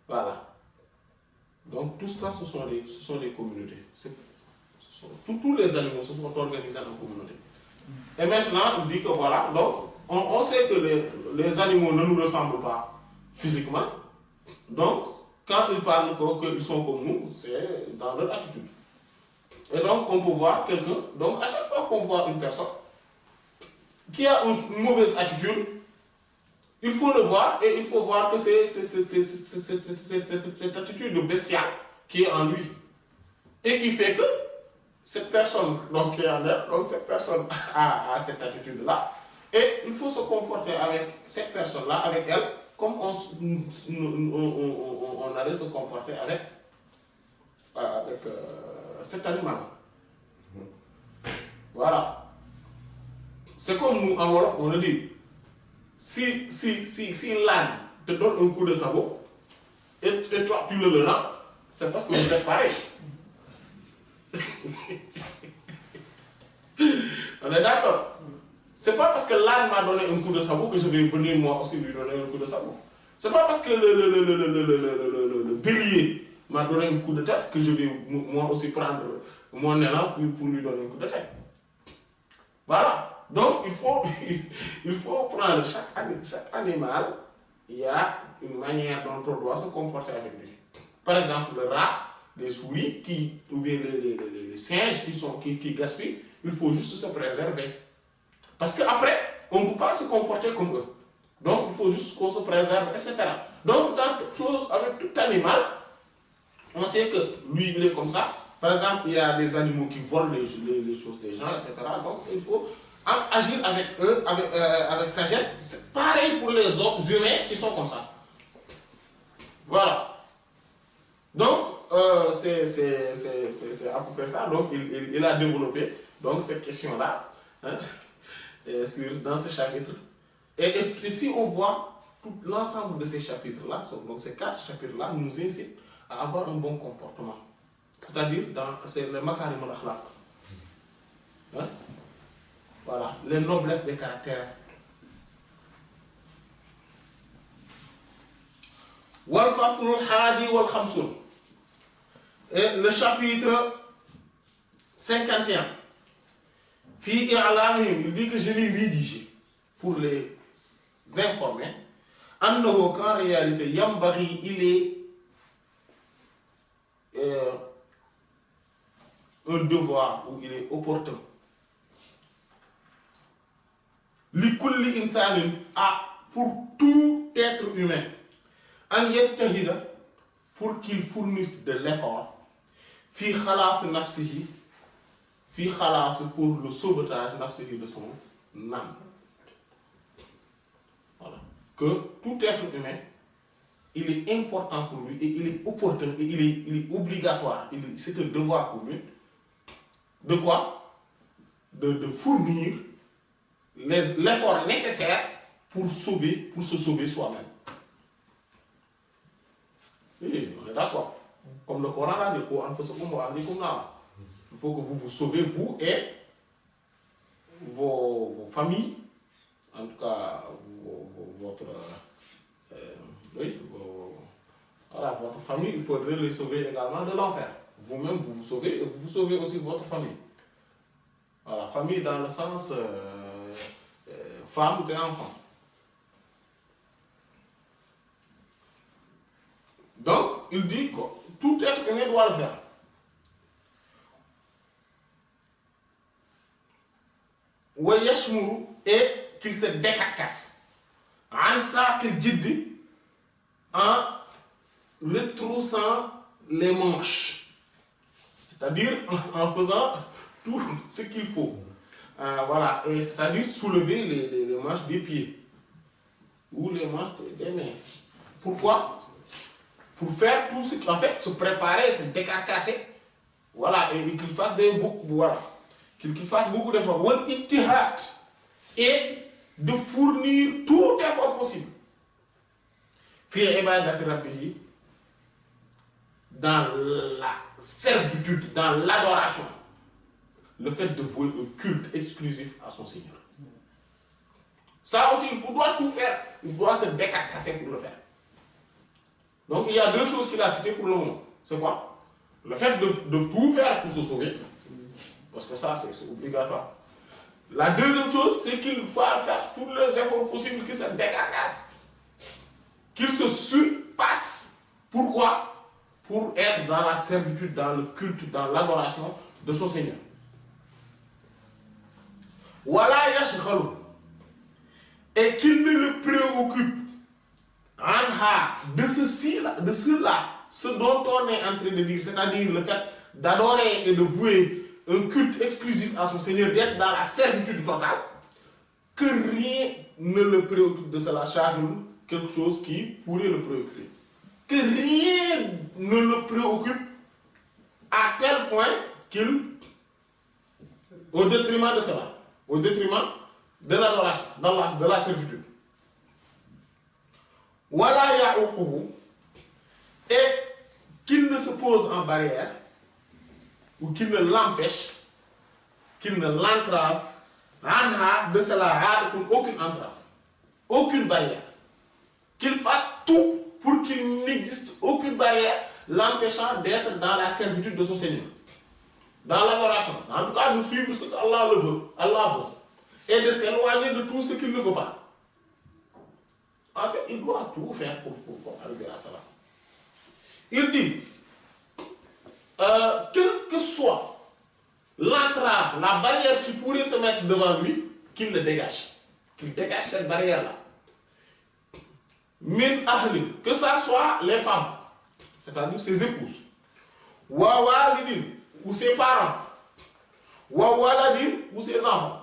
S2: Voilà. Donc tout ça, ce sont les communautés. Tous les animaux se sont organisés en communauté. Et maintenant, on dit que voilà, donc on sait que les animaux ne nous ressemblent pas physiquement. Donc, quand ils parlent qu'ils sont comme nous, c'est dans leur attitude. Et donc, on peut voir quelqu'un, donc à chaque fois qu'on voit une personne qui a une mauvaise attitude, il faut le voir et il faut voir que c'est cette attitude bestiale qui est en lui. Et qui fait que cette personne donc, qui est en elle, donc cette personne a cette attitude-là. Et il faut se comporter avec cette personne-là, avec elle, comme on allait se comporter avec cet animal. Voilà. C'est comme nous, en Wolof, on le dit. Si l'âne te donne un coup de sabot, et toi tu le rends, c'est parce que vous êtes pareil. On est d'accord? C'est pas parce que l'âne m'a donné un coup de sabot que je vais venir moi aussi lui donner un coup de sabot. C'est pas parce que le bélier m'a donné un coup de tête que je vais moi aussi prendre mon élan pour lui donner un coup de tête. Voilà. Donc il faut prendre chaque animal, il y a une manière dont on doit se comporter avec lui. Par exemple, le rat, les souris, ou bien les singes qui gaspillent, il faut juste se préserver. Parce qu'après, on ne peut pas se comporter comme eux. Donc il faut juste qu'on se préserve, etc. Donc dans toute chose, avec tout animal, on sait que lui, il est comme ça. Par exemple, il y a des animaux qui volent les choses des gens, etc. Donc il faut agir avec eux, avec sagesse. C'est pareil pour les autres humains qui sont comme ça. Voilà. Donc, c'est à peu près ça. Donc, il a développé donc, cette question-là hein, dans ce chapitre. Et ici, on voit tout l'ensemble de ces chapitres-là, donc ces 4 chapitres-là, nous incitent à avoir un bon comportement. C'est-à-dire, c'est le makarim al-akhlaq. Hein? Voilà, les noblesses des caractères. Wal faslul hadi wal khamsun. Et le chapitre 51. Fi i'lamihim, il dit que je l'ai rédigé pour les informer. Annahu qu'en réalité, yambaghi, il est un devoir ou il est opportun. Li kulli insanin, pour tout être humain, an yattahida, pour qu'il fournisse de l'effort, fi khalas nafsihi, fi khalas pour le sauvetage nafsihi de son âme. Voilà. Que tout être humain, il est important pour lui et il est opportun et il est obligatoire, c'est un devoir pour lui. De quoi? De fournir l'effort nécessaire pour se sauver soi-même. Oui, on est d'accord. Comme le Coran l'a dit, il faut que vous vous sauvez, vous et vos familles, en tout cas votre famille, il faudrait les sauver également de l'enfer. Vous-même, vous vous sauvez et vous sauvez aussi votre famille. Voilà, famille dans le sens femme et enfant. Donc, il dit que tout être humain doit le faire. Et qu'il se décarcasse. En ça qu'il dit, en retroussant les manches. C'est-à-dire en faisant tout ce qu'il faut. voilà, c'est-à-dire soulever les manches des pieds ou les manches des mains. Pourquoi? Pour faire tout ce qui, en fait, se préparer, se décarcasser, voilà, et qu'il fasse voilà, qu'il fasse beaucoup d'efforts. Wal ittihad, et de fournir tout effort possible. Fi ibadati rabbihi, dans la servitude, dans l'adoration. Le fait de vouer un culte exclusif à son Seigneur. Ça aussi, il doit tout faire. Il doit se décarcasser pour le faire. Donc, il y a deux choses qu'il a citées pour le moment. C'est quoi? Le fait de tout faire pour se sauver. Parce que ça, c'est obligatoire. La deuxième chose, c'est qu'il faut faire tous les efforts possibles qu'il se décarcasse. Qu'il se surpasse. Pourquoi? Pour être dans la servitude, dans le culte, dans l'adoration de son Seigneur. Voilà yashghalu, et qu'il ne le préoccupe anha de cela, ce dont on est en train de dire, c'est-à-dire le fait d'adorer et de vouer un culte exclusif à son Seigneur, d'être dans la servitude totale, que rien ne le préoccupe de cela, charge quelque chose qui pourrait le préoccuper. Que rien ne le préoccupe à tel point qu'il, au détriment de cela, au détriment de l'adoration, de la servitude. Wala ya'uquhu, et qu'il ne se pose en barrière, ou qu'il ne l'empêche, qu'il ne l'entrave, anha, de cela, aucune entrave, aucune barrière. Qu'il fasse tout pour qu'il n'existe aucune barrière l'empêchant d'être dans la servitude de son Seigneur. Dans l'adoration, en tout cas de suivre ce qu'Allah le veut, Allah veut, et de s'éloigner de tout ce qu'il ne veut pas. En fait, il doit tout faire pour arriver à cela. Il dit, quelle que soit l'entrave, la barrière qui pourrait se mettre devant lui, qu'il le dégage. Qu'il dégage cette barrière-là. Min ahli, que ça soit les femmes, c'est-à-dire ses épouses, wa walidin, ou ses parents, wa waladin, ou ses enfants,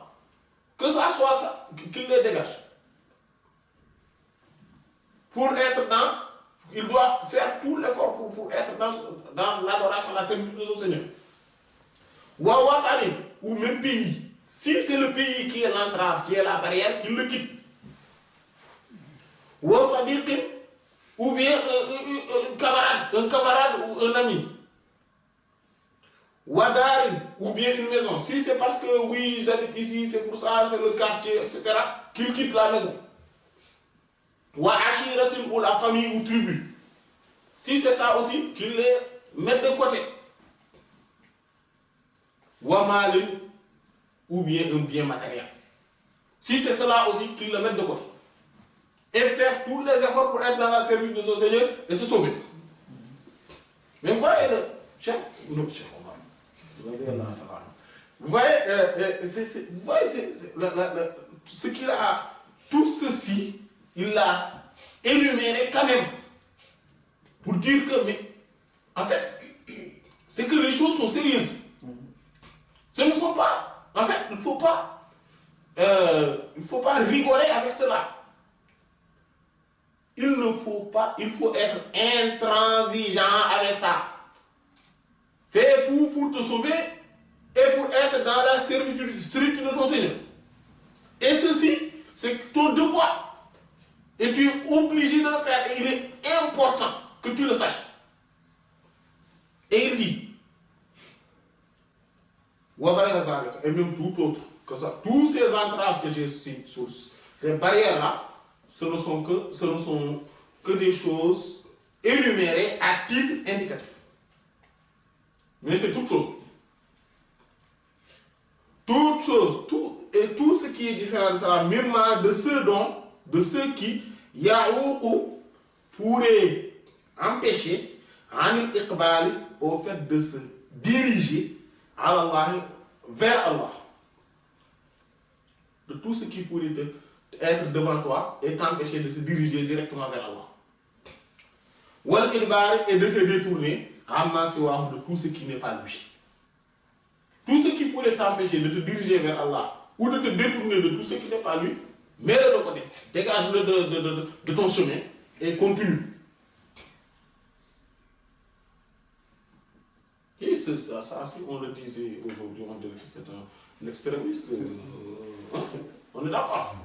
S2: que ça soit ça, qu'il les dégage. Pour être dans, il doit faire tout l'effort pour être dans l'adoration, la servitude de son Seigneur. Wa watanin, ou même pays, si c'est le pays qui est l'entrave, qui est la barrière, qu'il le quitte. Wa sadiqin, ou bien un camarade ou un ami. Wadarin, ou bien une maison. Si c'est parce que oui, j'habite ici, c'est pour ça, c'est le quartier, etc., qu'il quitte la maison. Wa ashiratin, ou la famille ou tribu. Si c'est ça aussi, qu'il les mette de côté. Wa malin, ou bien un bien matériel. Si c'est cela aussi, qu'il le mette de côté. Et faire tous les efforts pour être dans la service de son Seigneur et se sauver. Mais vous voyez le chef, vous voyez, ce qu'il a, tout ceci, il l'a énuméré quand même. Pour dire que, mais, en fait, c'est que les choses sont sérieuses. Ce ne sont pas, en fait, il ne faut pas rigoler avec cela. Il ne faut pas, il faut être intransigeant avec ça. Fais tout pour te sauver et pour être dans la servitude stricte de ton Seigneur. Et ceci, c'est ton devoir. Et tu es obligé de le faire. Et il est important que tu le saches. Et il dit, et même tout autre, que ça, tous ces entraves que j'ai sur les barrières-là, ce ne sont que des choses énumérées à titre indicatif. Mais c'est toute chose. Toute chose, tout ce qui est différent de cela, même de ceux qui, ya'uqu, pourraient empêcher, anil iqbali, au fait de se diriger à Allah, vers Allah. De tout ce qui pourrait être devant toi et t'empêcher de se diriger directement vers Allah. Wal idbar, et de se détourner de tout ce qui n'est pas lui. Tout ce qui pourrait t'empêcher de te diriger vers Allah ou de te détourner de tout ce qui n'est pas lui, mets-le de côté, dégage-le de ton chemin et continue. Et ça, si on le disait aujourd'hui, on dirait que c'est un extrémiste. Hein? On est d'accord.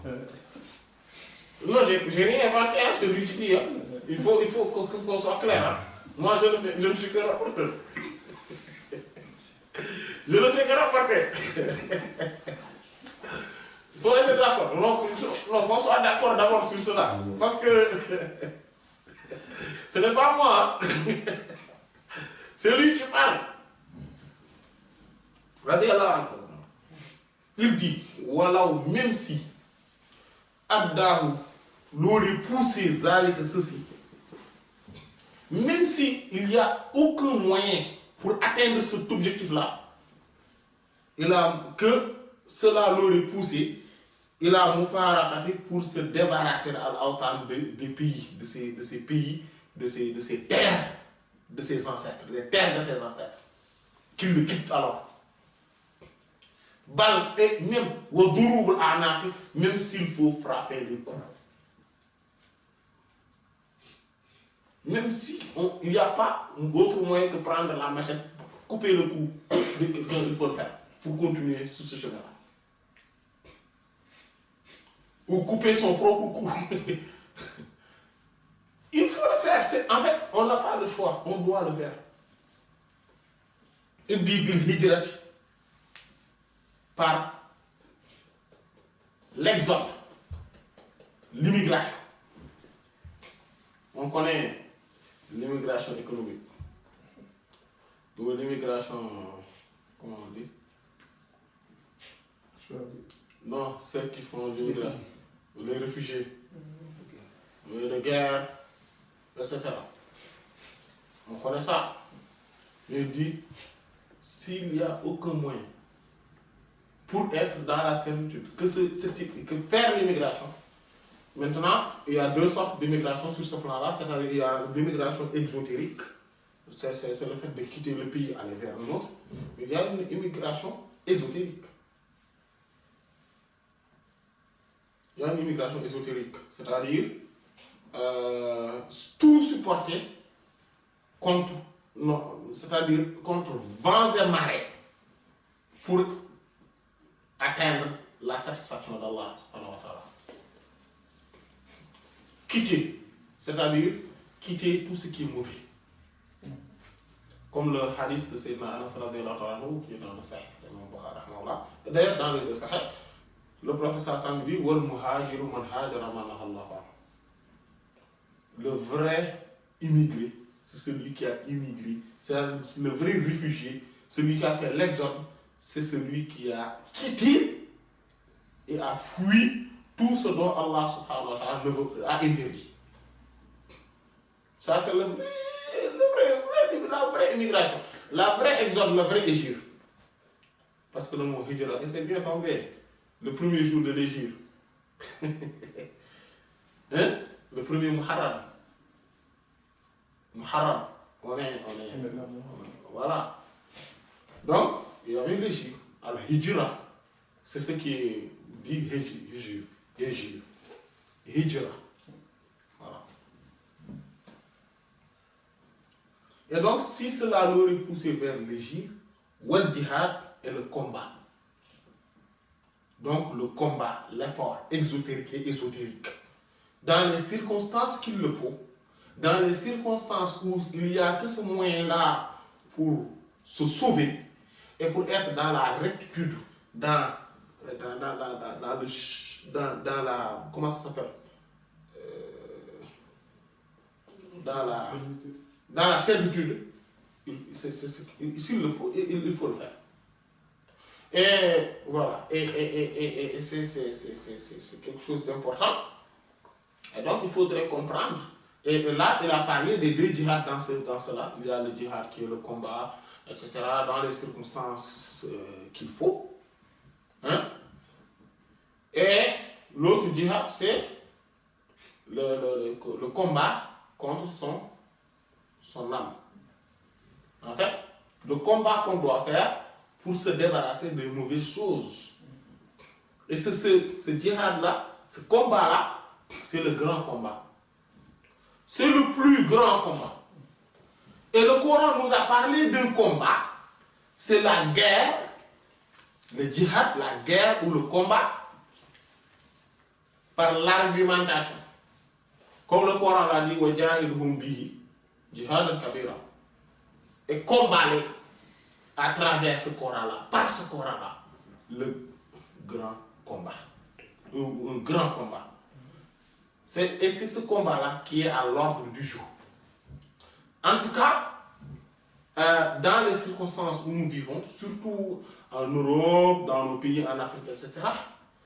S2: Non, j'ai rien inventé, hein, c'est lui qui dit. Hein. Il faut qu'on soit clair. Hein. Moi, je ne suis que rapporteur. Je ne fais que rapporter. Il faut être d'accord. Non, qu'on soit d'accord d'abord sur cela. Parce que ce n'est pas moi. Hein. C'est lui qui parle. Regardez là. Il dit, voilà, même si Adam l'aurait poussé, que ceci, même s'il n'y a aucun moyen pour atteindre cet objectif-là, que cela l'aurait poussé, il a moufaraqati pour se débarrasser à des pays, de ces pays, de ces terres, de ses ancêtres, les terres de ses ancêtres, qu'il le quitte alors. Bal et même s'il faut frapper les coups. Même si il n'y a pas d'autre moyen que prendre la machette, couper le cou de quelqu'un, il faut le faire pour continuer sur ce chemin-là. Ou couper son propre cou. Il faut le faire. En fait, on n'a pas le choix, on doit le faire. Il dit bil hijrati par l'exode, l'immigration. On connaît l'immigration économique. Ou l'immigration, comment on dit? Non, celles qui font l'immigration. Les réfugiés. Les guerres, etc. On connaît ça. Il dit, s'il n'y a aucun moyen pour être dans la servitude, que faire l'immigration. Maintenant, il y a deux sortes d'immigration sur ce plan-là, c'est-à-dire il y a l'immigration exotérique, c'est le fait de quitter le pays et aller vers un autre, mais il y a une immigration ésotérique. Il y a une immigration ésotérique, c'est-à-dire tout supporter contre vents et marées pour atteindre la satisfaction d'Allah subhanahu wa ta'ala. Quitter, c'est-à-dire quitter tout ce qui est mauvais. Comme le hadith de Sayyidina Anas qui est dans le Sahih, d'ailleurs dans le Sahih, le professeur Sam dit wal muhajiru man hajara ma nahallahu anhu. Le vrai immigré, c'est celui qui a immigré, c'est le vrai réfugié, celui qui a fait l'exode, c'est celui qui a quitté et a fui tout ce dont Allah subhanahu wa ta'ala a interdit. Ça c'est la vraie immigration, la vraie exode, le vrai hijr. Parce que le mot hijra, c'est bien tombé. Le premier jour de l'hijr. Hein? Le premier Muharram. Muharram. On est voilà. Donc, il y avait l'hijr. Al-hijra. C'est ce qui est dit hijra. Voilà. Et donc, si cela l'aurait poussé vers l'hijr, wal jihad est le combat. Donc, le combat, l'effort exotérique et ésotérique. Dans les circonstances qu'il le faut, dans les circonstances où il n'y a que ce moyen-là pour se sauver et pour être dans la rectitude, dans la, comment ça s'appelle, dans la servitude, s'il le faut, il faut le faire. Et voilà, et c'est quelque chose d'important. Et donc il faudrait comprendre. Et là, il a parlé des deux djihad dans cela. Il y a le djihad qui est le combat, etc., dans les circonstances qu'il faut. Hein? Et l'autre djihad, c'est le combat contre son âme. En fait, le combat qu'on doit faire pour se débarrasser des mauvaises choses. Et ce djihad-là, ce combat-là, c'est le grand combat. C'est le plus grand combat. Et le Coran nous a parlé d'un combat, c'est la guerre, le djihad, la guerre ou le combat par l'argumentation. Comme le Coran l'a dit, وَجَاهِدْهُمْ بِهِ جِهَادًا كَبِيرًا. Et combattre à travers ce Coran-là, par ce Coran-là, le grand combat. Un grand combat. Et c'est ce combat-là qui est à l'ordre du jour. En tout cas, dans les circonstances où nous vivons, surtout en Europe, dans nos pays, en Afrique, etc.,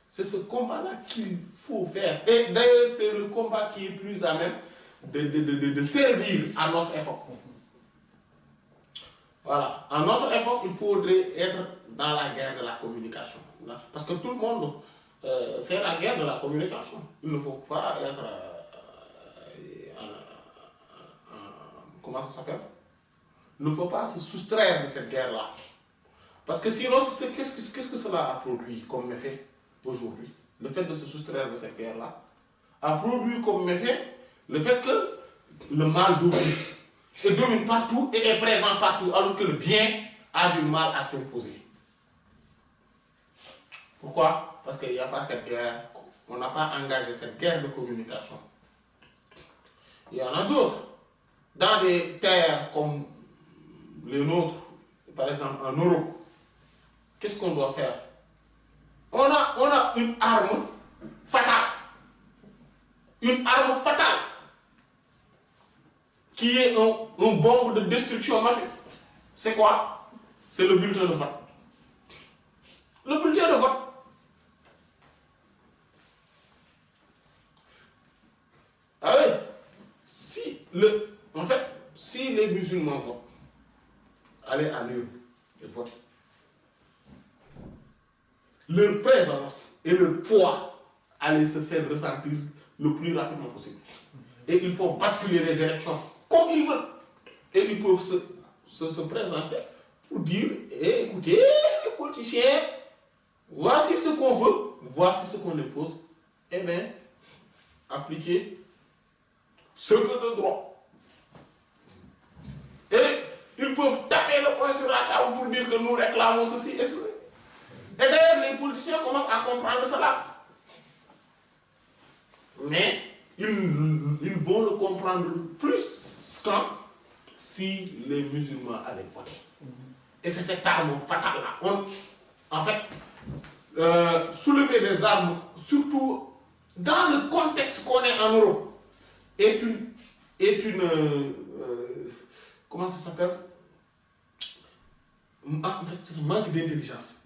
S2: c'est ce combat-là qu'il faut faire. Et d'ailleurs, c'est le combat qui est plus à même de servir à notre époque. Voilà. À notre époque, il faudrait être dans la guerre de la communication. Parce que tout le monde fait la guerre de la communication. Il ne faut pas être... comment ça s'appelle? Il ne faut pas se soustraire de cette guerre-là. Parce que sinon, qu'est-ce que cela a produit comme effet aujourd'hui? Le fait de se soustraire de cette guerre-là a produit comme effet le fait que le mal domine. Et domine partout et est présent partout, alors que le bien a du mal à s'imposer. Pourquoi? Parce qu'il n'y a pas cette guerre, on n'a pas engagé cette guerre de communication. Il y en a d'autres. Dans des terres comme les nôtres, par exemple en Europe, qu'est-ce qu'on doit faire? On a une arme fatale. Une arme fatale qui est un bombe de destruction massive. C'est quoi? C'est le bulletin de vote. Le bulletin de vote. Ah oui, si les musulmans votent, allez à l'urne et voter. Leur présence et leur poids allaient se faire ressentir le plus rapidement possible. Et il faut basculer les élections comme ils veulent. Et ils peuvent se présenter pour dire, écoutez, les politiciens, voici ce qu'on veut, voici ce qu'on impose. Eh bien, appliquez ce que de droit. Et ils peuvent taper le poing sur la table pour dire que nous réclamons ceci et cela. Et d'ailleurs, les politiciens commencent à comprendre cela. Mais ils vont le comprendre plus quand si les musulmans allaient voter. Et c'est cette arme fatale-là. En fait, soulever des armes, surtout dans le contexte qu'on est en Europe, est une comment ça s'appelle? En fait, c'est un manque d'intelligence.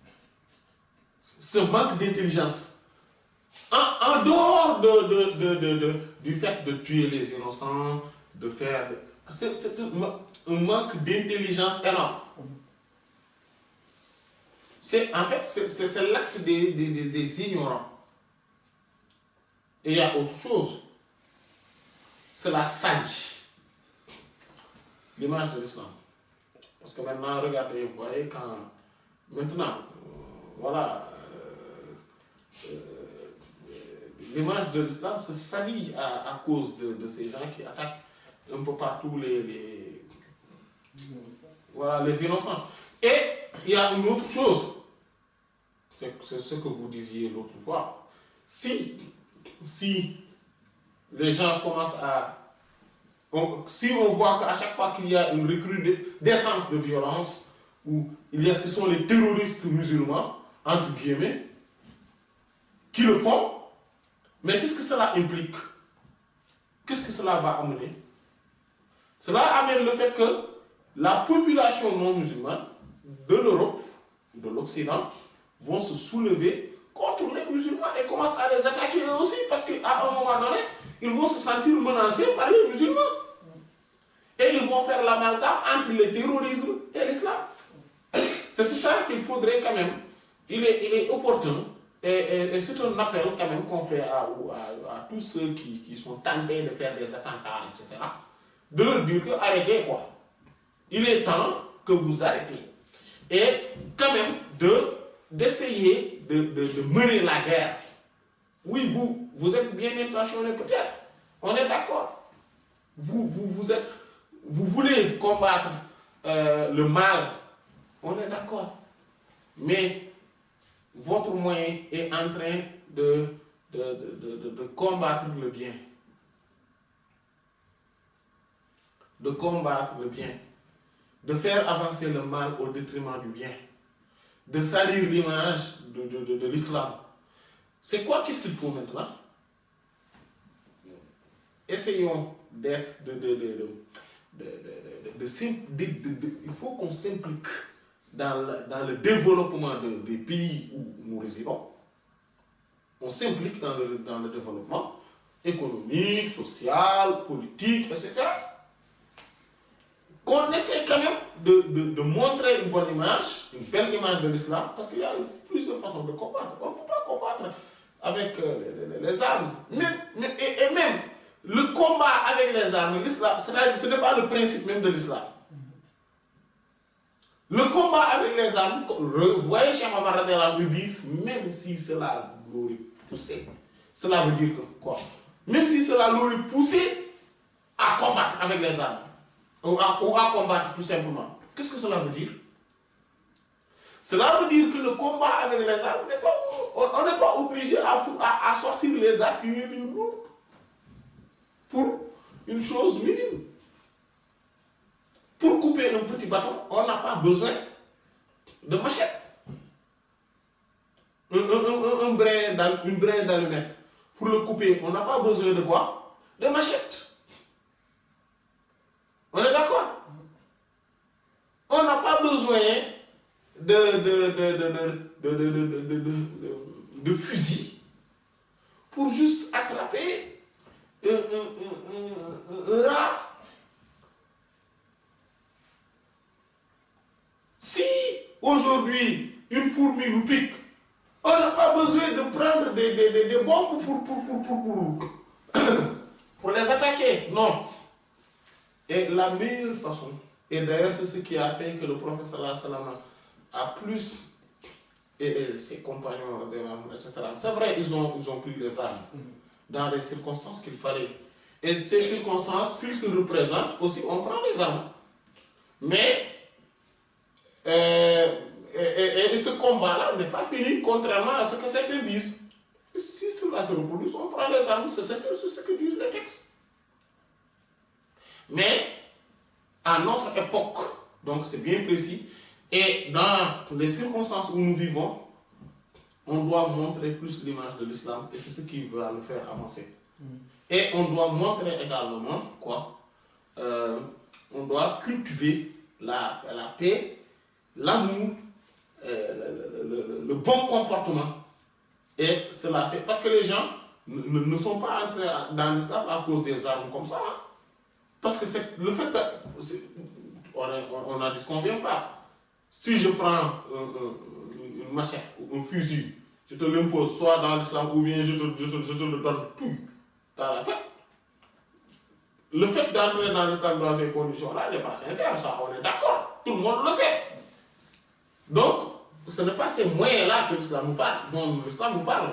S2: C'est un manque d'intelligence. En dehors du fait de tuer les innocents, de faire... C'est un manque d'intelligence énorme. En fait, c'est l'acte des ignorants. Et il y a autre chose. C'est la salie. L'image de l'islam. Parce que maintenant, regardez, vous voyez, quand... Maintenant, voilà... l'image de l'islam se salit à cause de ces gens qui attaquent un peu partout les innocents. Et il y a une autre chose, c'est ce que vous disiez l'autre fois. Si les gens commencent si on voit qu'à chaque fois qu'il y a une recrudescence de violence, ce sont les terroristes musulmans, entre guillemets, qui le font, mais qu'est-ce que cela implique? Qu'est-ce que cela va amener? Cela amène le fait que la population non musulmane de l'Europe, de l'Occident, vont se soulever contre les musulmans et commencent à les attaquer eux aussi, parce qu'à un moment donné, ils vont se sentir menacés par les musulmans. Et ils vont faire l'amalgame entre le terrorisme et l'islam. C'est pour ça qu'il faudrait quand même, il est opportun, et c'est un appel quand même qu'on fait à tous ceux qui sont tentés de faire des attentats, etc., de leur dire que arrêtez quoi. Il est temps que vous arrêtez. Et quand même d'essayer de mener la guerre. Oui, vous êtes bien intentionné peut-être, on est d'accord. Vous voulez combattre le mal, on est d'accord. Mais votre moyen est en train de combattre le bien. De combattre le bien. De faire avancer le mal au détriment du bien. De salir l'image de l'islam. C'est quoi, qu'est-ce qu'il faut maintenant? Essayons d'être il faut qu'on s'implique dans le développement des pays où nous résidons. On s'implique dans le développement économique, social, politique, etc. Qu'on essaie quand même de montrer une bonne image, une belle image de l'islam, parce qu'il y a plusieurs façons de combattre. On ne peut pas combattre avec les armes. Et même le combat avec les armes, l'islam, c'est-à-dire ce n'est pas le principe même de l'islam. Le combat avec les armes, vous voyez, Cheikh Omar Radhiyallahu anhu dit, même si cela l'aurait poussé, cela veut dire que quoi? Même si cela l'aurait poussé à combattre avec les armes, ou à combattre tout simplement. Qu'est-ce que cela veut dire? Cela veut dire que le combat avec les armes, on n'est pas obligé à sortir les artilleries du lourd pour une chose minime. Pour couper un petit bâton, on n'a pas besoin de machette. Une braie d'allumette. Pour le couper, on n'a pas besoin de quoi? De machette. On est d'accord? On n'a pas besoin de fusil pour juste attraper un rat. Si aujourd'hui une fourmi nous pique, on n'a pas besoin de prendre des bombes pour les attaquer. Non. Et la meilleure façon, et d'ailleurs c'est ce qui a fait que le prophète sallallahu alayhi wa sallam a plus, et ses compagnons, etc. C'est vrai, ils ont pris les armes dans les circonstances qu'il fallait. Et ces circonstances, s'ils se représentent, aussi on prend les armes. Mais, et ce combat-là n'est pas fini, contrairement à ce que certains disent. Si cela se reproduit, on prend les armes, c'est ce que disent les textes. Mais, à notre époque, donc c'est bien précis, et dans les circonstances où nous vivons, on doit montrer plus l'image de l'islam, et c'est ce qui va le faire avancer. Et on doit montrer également quoi? On doit cultiver la paix, l'amour, le bon comportement. Et cela fait, parce que les gens ne sont pas entrés dans l'islam à cause des armes comme ça. Hein? Parce que c'est le fait on n'en disconvient pas. Si je prends une machette ou un fusil, je te l'impose soit dans l'islam ou bien je te le donne tout dans la tête. Le fait d'entrer dans l'islam dans ces conditions-là n'est pas sincère, ça on est d'accord, tout le monde le sait. Donc, ce n'est pas ces moyens-là que l'islam nous parle, dont l'islam nous parle.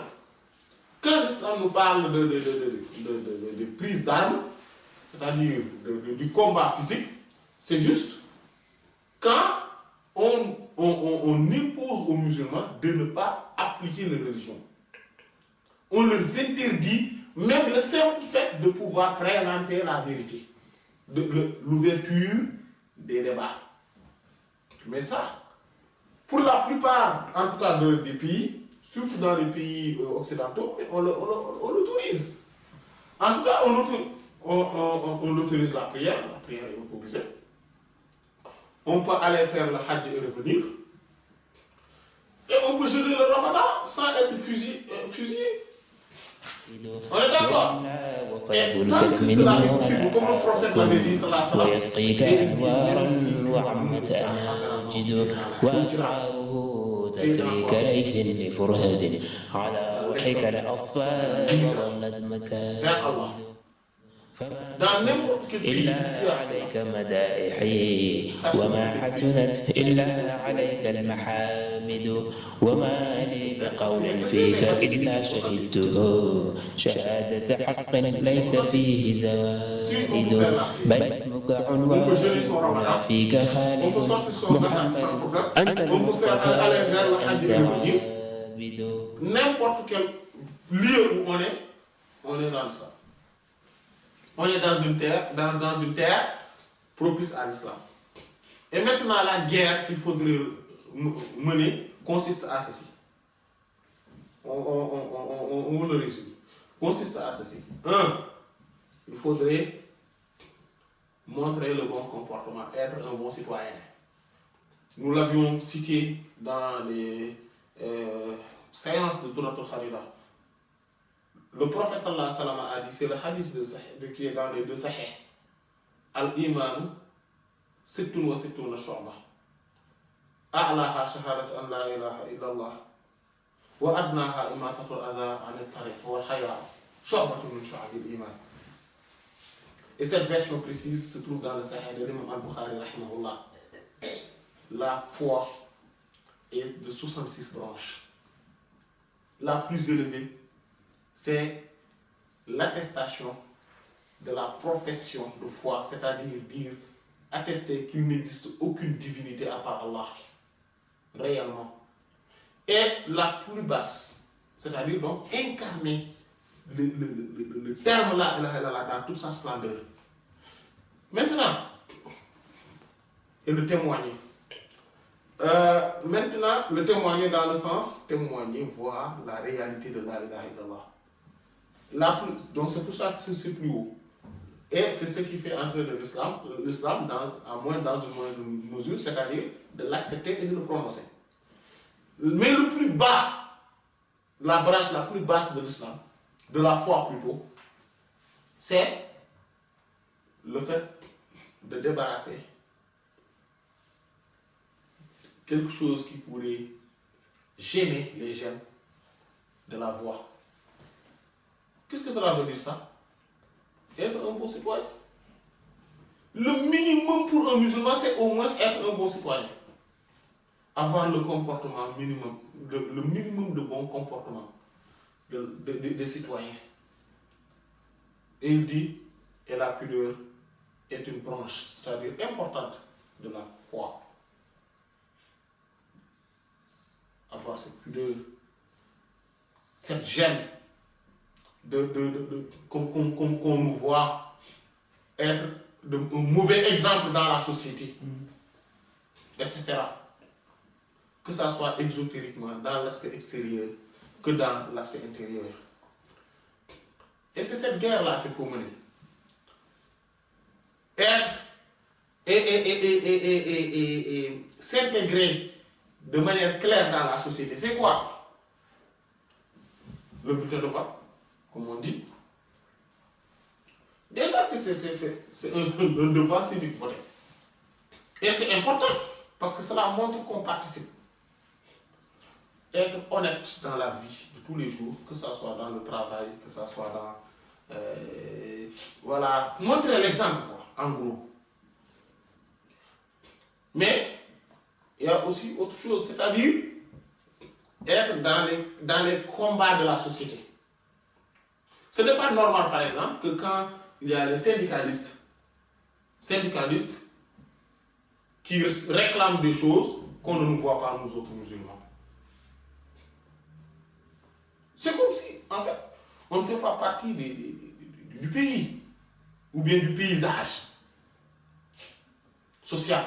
S2: Quand l'islam nous parle de prise d'armes, c'est-à-dire du combat physique, c'est juste quand on impose aux musulmans de ne pas appliquer leur religion. On leur interdit même le simple fait de pouvoir présenter la vérité, l'ouverture des débats. Mais ça, pour la plupart, en tout cas des pays, surtout dans les pays occidentaux, on l'autorise. En tout cas, on autorise la prière est autorisée. On peut aller faire le hajj et revenir. Et on peut jeûner le ramadan sans être fusillé. On est d'accord? Et tant que cela est possible, comme le prophète l'avait dit,
S1: ويسقيك أنوارا وعمت أناجد وأشعاره تسري كريف لفرهد على وحيك الأصفاد وظلت مكان فما
S2: Dans
S1: كتمت
S2: n'importe quel pays
S1: إلا
S2: où tu as cela,
S1: عليك مدائحي
S2: sache que
S1: وما
S2: c'est des pays
S1: حسنت
S2: qui
S1: إلا
S2: considèrent
S1: عليك
S2: que
S1: المحامد
S2: ce
S1: وما
S2: qu'il
S1: لي
S2: faut faire.
S1: بقول
S2: Mais essaie
S1: فيك
S2: de participer
S1: إلا
S2: sur le
S1: شهدته شهادة حق ليس فيه
S2: Si on peut
S1: زوائد
S2: faire la
S1: بل
S2: prière,
S1: اسمك
S2: on peut jeûner son
S1: عنواننا
S2: ramadan,
S1: فيك
S2: on peut
S1: خالد
S2: sortir son zakat sans
S1: محمد
S2: problème,
S1: أنت
S2: on peut faire
S1: المصطفى
S2: aller vers le hajj
S1: أنت
S2: et revenir.
S1: عابد.
S2: N'importe quel lieu où on est dans l'islam. On est dans une terre propice à l'islam. Et maintenant, la guerre qu'il faudrait mener consiste à ceci. On le résume. Consiste à ceci. Un, il faudrait montrer le bon comportement, être un bon citoyen. Nous l'avions cité dans les séances de Touratul Kharida. Le prophète sallallahu alayhi wa sallam a dit, c'est le hadith qui est dans les deux sahih. Al-Iman, sittun wa sittuna shu'ba. A'laha shahadat an la ilaha illallah. Wa adnaha imatatul adha an al-tariq wa al-haya. Shu'batun min shu'abil iman. Et cette version précise se trouve dans le sahih de l'imam al-Bukhari rahimahullah. La foi est de 66 branches. La plus élevée, c'est l'attestation de la profession de foi, c'est-à-dire dire, attester qu'il n'existe aucune divinité à part Allah, réellement. Et la plus basse, c'est-à-dire donc incarner le terme là dans toute sa splendeur. Maintenant, et le témoigner. Maintenant, le témoigner dans le sens, témoigner, voir la réalité de la ilaha illallah. Donc c'est pour ça que c'est plus haut. Et c'est ce qui fait entrer l'islam à moins dans une moindre mesure, c'est-à-dire de l'accepter et de le prononcer. Mais le plus bas, la branche la plus basse de l'islam, de la foi plutôt, c'est le fait de débarrasser quelque chose qui pourrait gêner les gènes de la voix. Qu'est-ce que cela veut dire ça? Être un bon citoyen. Le minimum pour un musulman, c'est au moins être un bon citoyen. Avoir le comportement minimum, le minimum de bon comportement des citoyens. Et il dit, et la pudeur est une branche, c'est-à-dire importante de la foi. Avoir cette pudeur, cette gêne, qu'on nous voit être un mauvais exemple dans la société, etc. Que ça soit exotériquement, dans l'aspect extérieur, que dans l'aspect intérieur. Et c'est cette guerre-là qu'il faut mener. Être et s'intégrer de manière claire dans la société. C'est quoi? Le bulletin de vote, comme on dit. Déjà, c'est un devoir civique voter. Et c'est important, parce que cela montre qu'on participe. Être honnête dans la vie de tous les jours, que ce soit dans le travail, que ce soit dans... voilà, montrer l'exemple, quoi, en gros. Mais, il y a aussi autre chose, c'est-à-dire être dans les combats de la société. Ce n'est pas normal, par exemple, que quand il y a les syndicalistes qui réclament des choses qu'on ne nous voit pas, nous autres musulmans. C'est comme si, en fait, on ne fait pas partie du pays, ou bien du paysage social.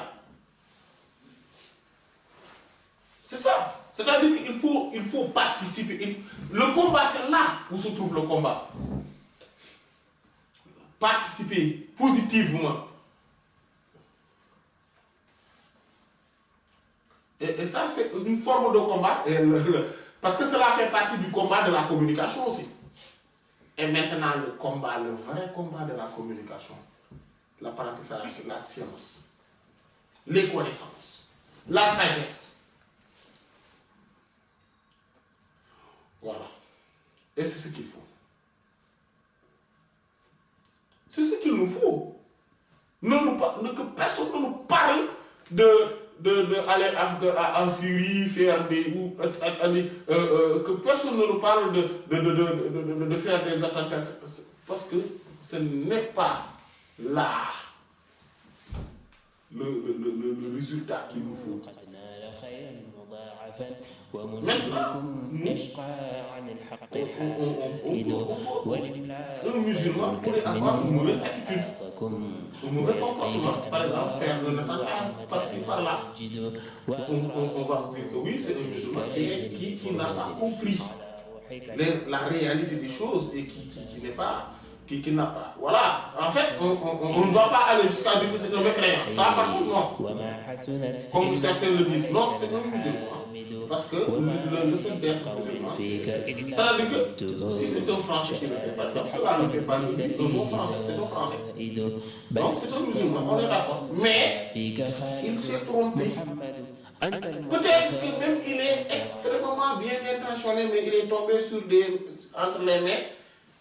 S2: C'est ça. C'est-à-dire qu'il faut participer. Le combat, c'est là où se trouve le combat. Participer positivement. Et ça, c'est une forme de combat. Parce que cela fait partie du combat de la communication aussi. Et maintenant, le vrai combat de la communication, l'apprentissage, la science, les connaissances, la sagesse. Voilà. Et c'est ce qu'il faut. C'est ce qu'il nous faut. Que personne ne nous parle aller en Syrie, faire des. Que personne ne nous parle de faire des attentats. Parce que ce n'est pas là le résultat qu'il nous faut. Maintenant, un musulman pourrait avoir une mauvaise attitude, un mauvais comportement. Par exemple, faire un attentat par-ci, par-là. On va se dire que oui, c'est un musulman qui n'a pas compris la réalité des choses et qui n'est pas. Qui n'a pas. Voilà. En fait, on ne va pas aller jusqu'à dire que c'est un mécréant. Ça, par contre, non. Comme certains le disent, non, c'est un musulman. Parce que le fait d'être musulman, ça veut dire que si c'est un Français qui le fait, par exemple, cela ne fait pas de lui un bon Français, c'est un Français. Donc, c'est un musulman, on est d'accord. Mais, il s'est trompé. Peut-être que même il est extrêmement bien intentionné, mais il est tombé entre les mains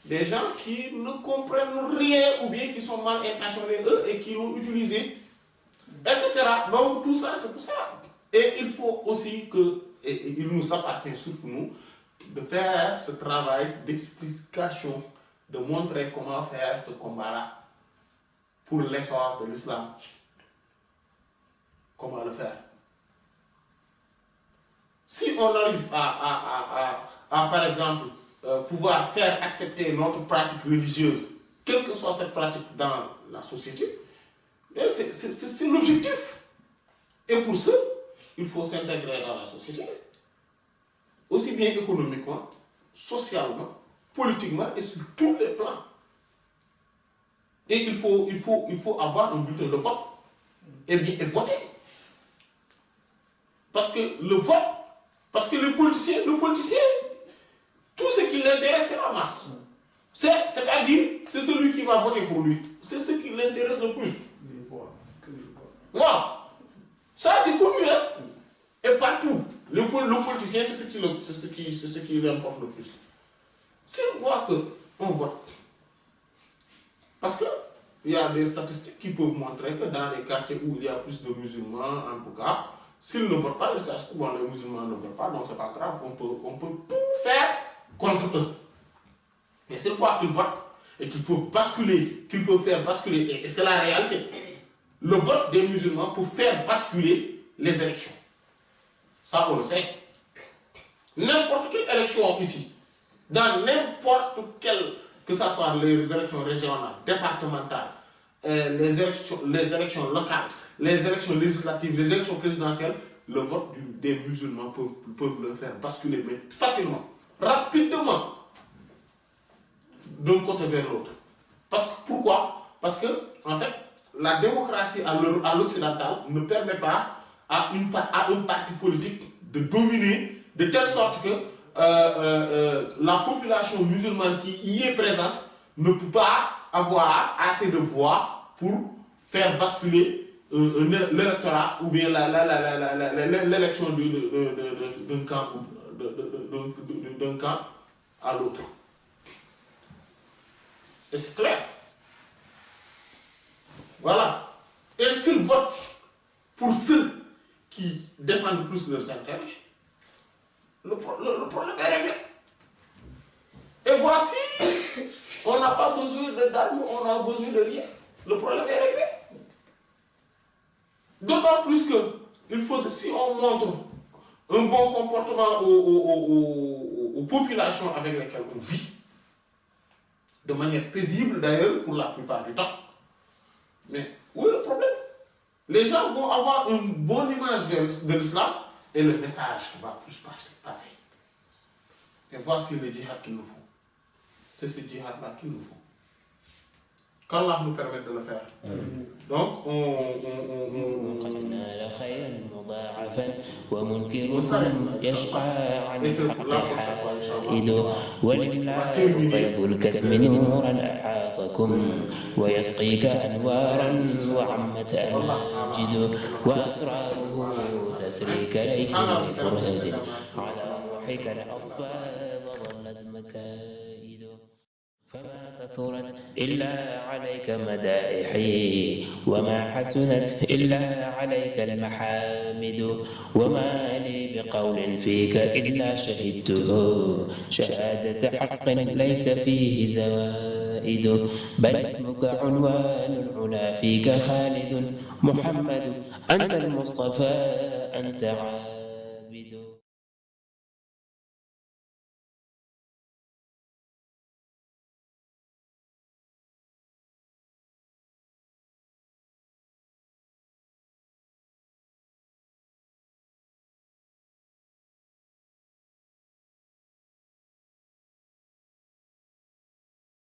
S2: des gens qui ne comprennent rien ou bien qui sont mal intentionnés eux et qui l'ont utilisé, etc. Donc tout ça, c'est pour ça. Et il faut aussi et il nous appartient surtout nous, de faire ce travail d'explication, de montrer comment faire ce combat-là pour l'essor de l'islam. Comment le faire. Si on arrive à par exemple, pouvoir faire accepter notre pratique religieuse, quelle que soit cette pratique dans la société, c'est l'objectif. Et pour ça, il faut s'intégrer dans la société, aussi bien économiquement, socialement, politiquement et sur tous les plans. Et il faut avoir un bulletin de vote et voter. Parce que le vote, parce que le politicien, tout ce qui l'intéresse, c'est la masse. C'est-à-dire, c'est celui qui va voter pour lui. C'est ce qui l'intéresse le plus. Voilà. Ça, c'est connu, hein. Et partout. Le politicien, c'est ce qui l'importe le plus. S'il voit qu'on vote, parce qu'il y a des statistiques qui peuvent montrer que dans les quartiers où il y a plus de musulmans, en tout cas, s'ils ne votent pas, ils sachent que les musulmans ne votent pas, donc c'est pas grave, on peut tout faire contre eux. Mais c'est une fois qu'ils votent et qu'ils peuvent basculer, qu'ils peuvent faire basculer, et c'est la réalité, le vote des musulmans pour faire basculer les élections. Ça, on le sait. N'importe quelle élection ici, dans n'importe quelle, que ce soit les élections régionales, départementales, les élections locales, les élections législatives, les élections présidentielles, le vote des musulmans peuvent le faire basculer, mais facilement, rapidement, d'un côté vers l'autre. Pourquoi? Parce que, en fait, la démocratie à l'occidental ne permet pas à un parti politique de dominer de telle sorte que la population musulmane qui y est présente ne peut pas avoir assez de voix pour faire basculer l'électorat ou bien l'élection d'un camp à l'autre. Et c'est clair. Voilà. Et s'ils votent pour ceux qui défendent plus leurs intérêts, le problème est réglé. Et voici, on n'a pas besoin d'armes, on n'a besoin de rien. Le problème est réglé. D'autant plus que, si on montre un bon comportement aux populations avec lesquelles on vit, de manière paisible d'ailleurs pour la plupart du temps, mais où est le problème? Les gens vont avoir une bonne image de l'islam et le message va plus passer. Et voici le djihad qu'il nous faut. C'est ce djihad-là qu'il nous faut. Qu'Allah nous permette de le faire. Donc,
S1: ويسقيك أنوارا وعمت أماجد وأسراره تسريك ليث فرهد على روحك الأصفى وظلت مكائد فما كثرت إلا عليك مدائحي وما حسنت إلا عليك المحامد وما لي بقول فيك إلا شهدته شهادة حق ليس فيه زوائد بل اسمك عنوان العلا فيك خالد محمد أنت المصطفى أنت عابد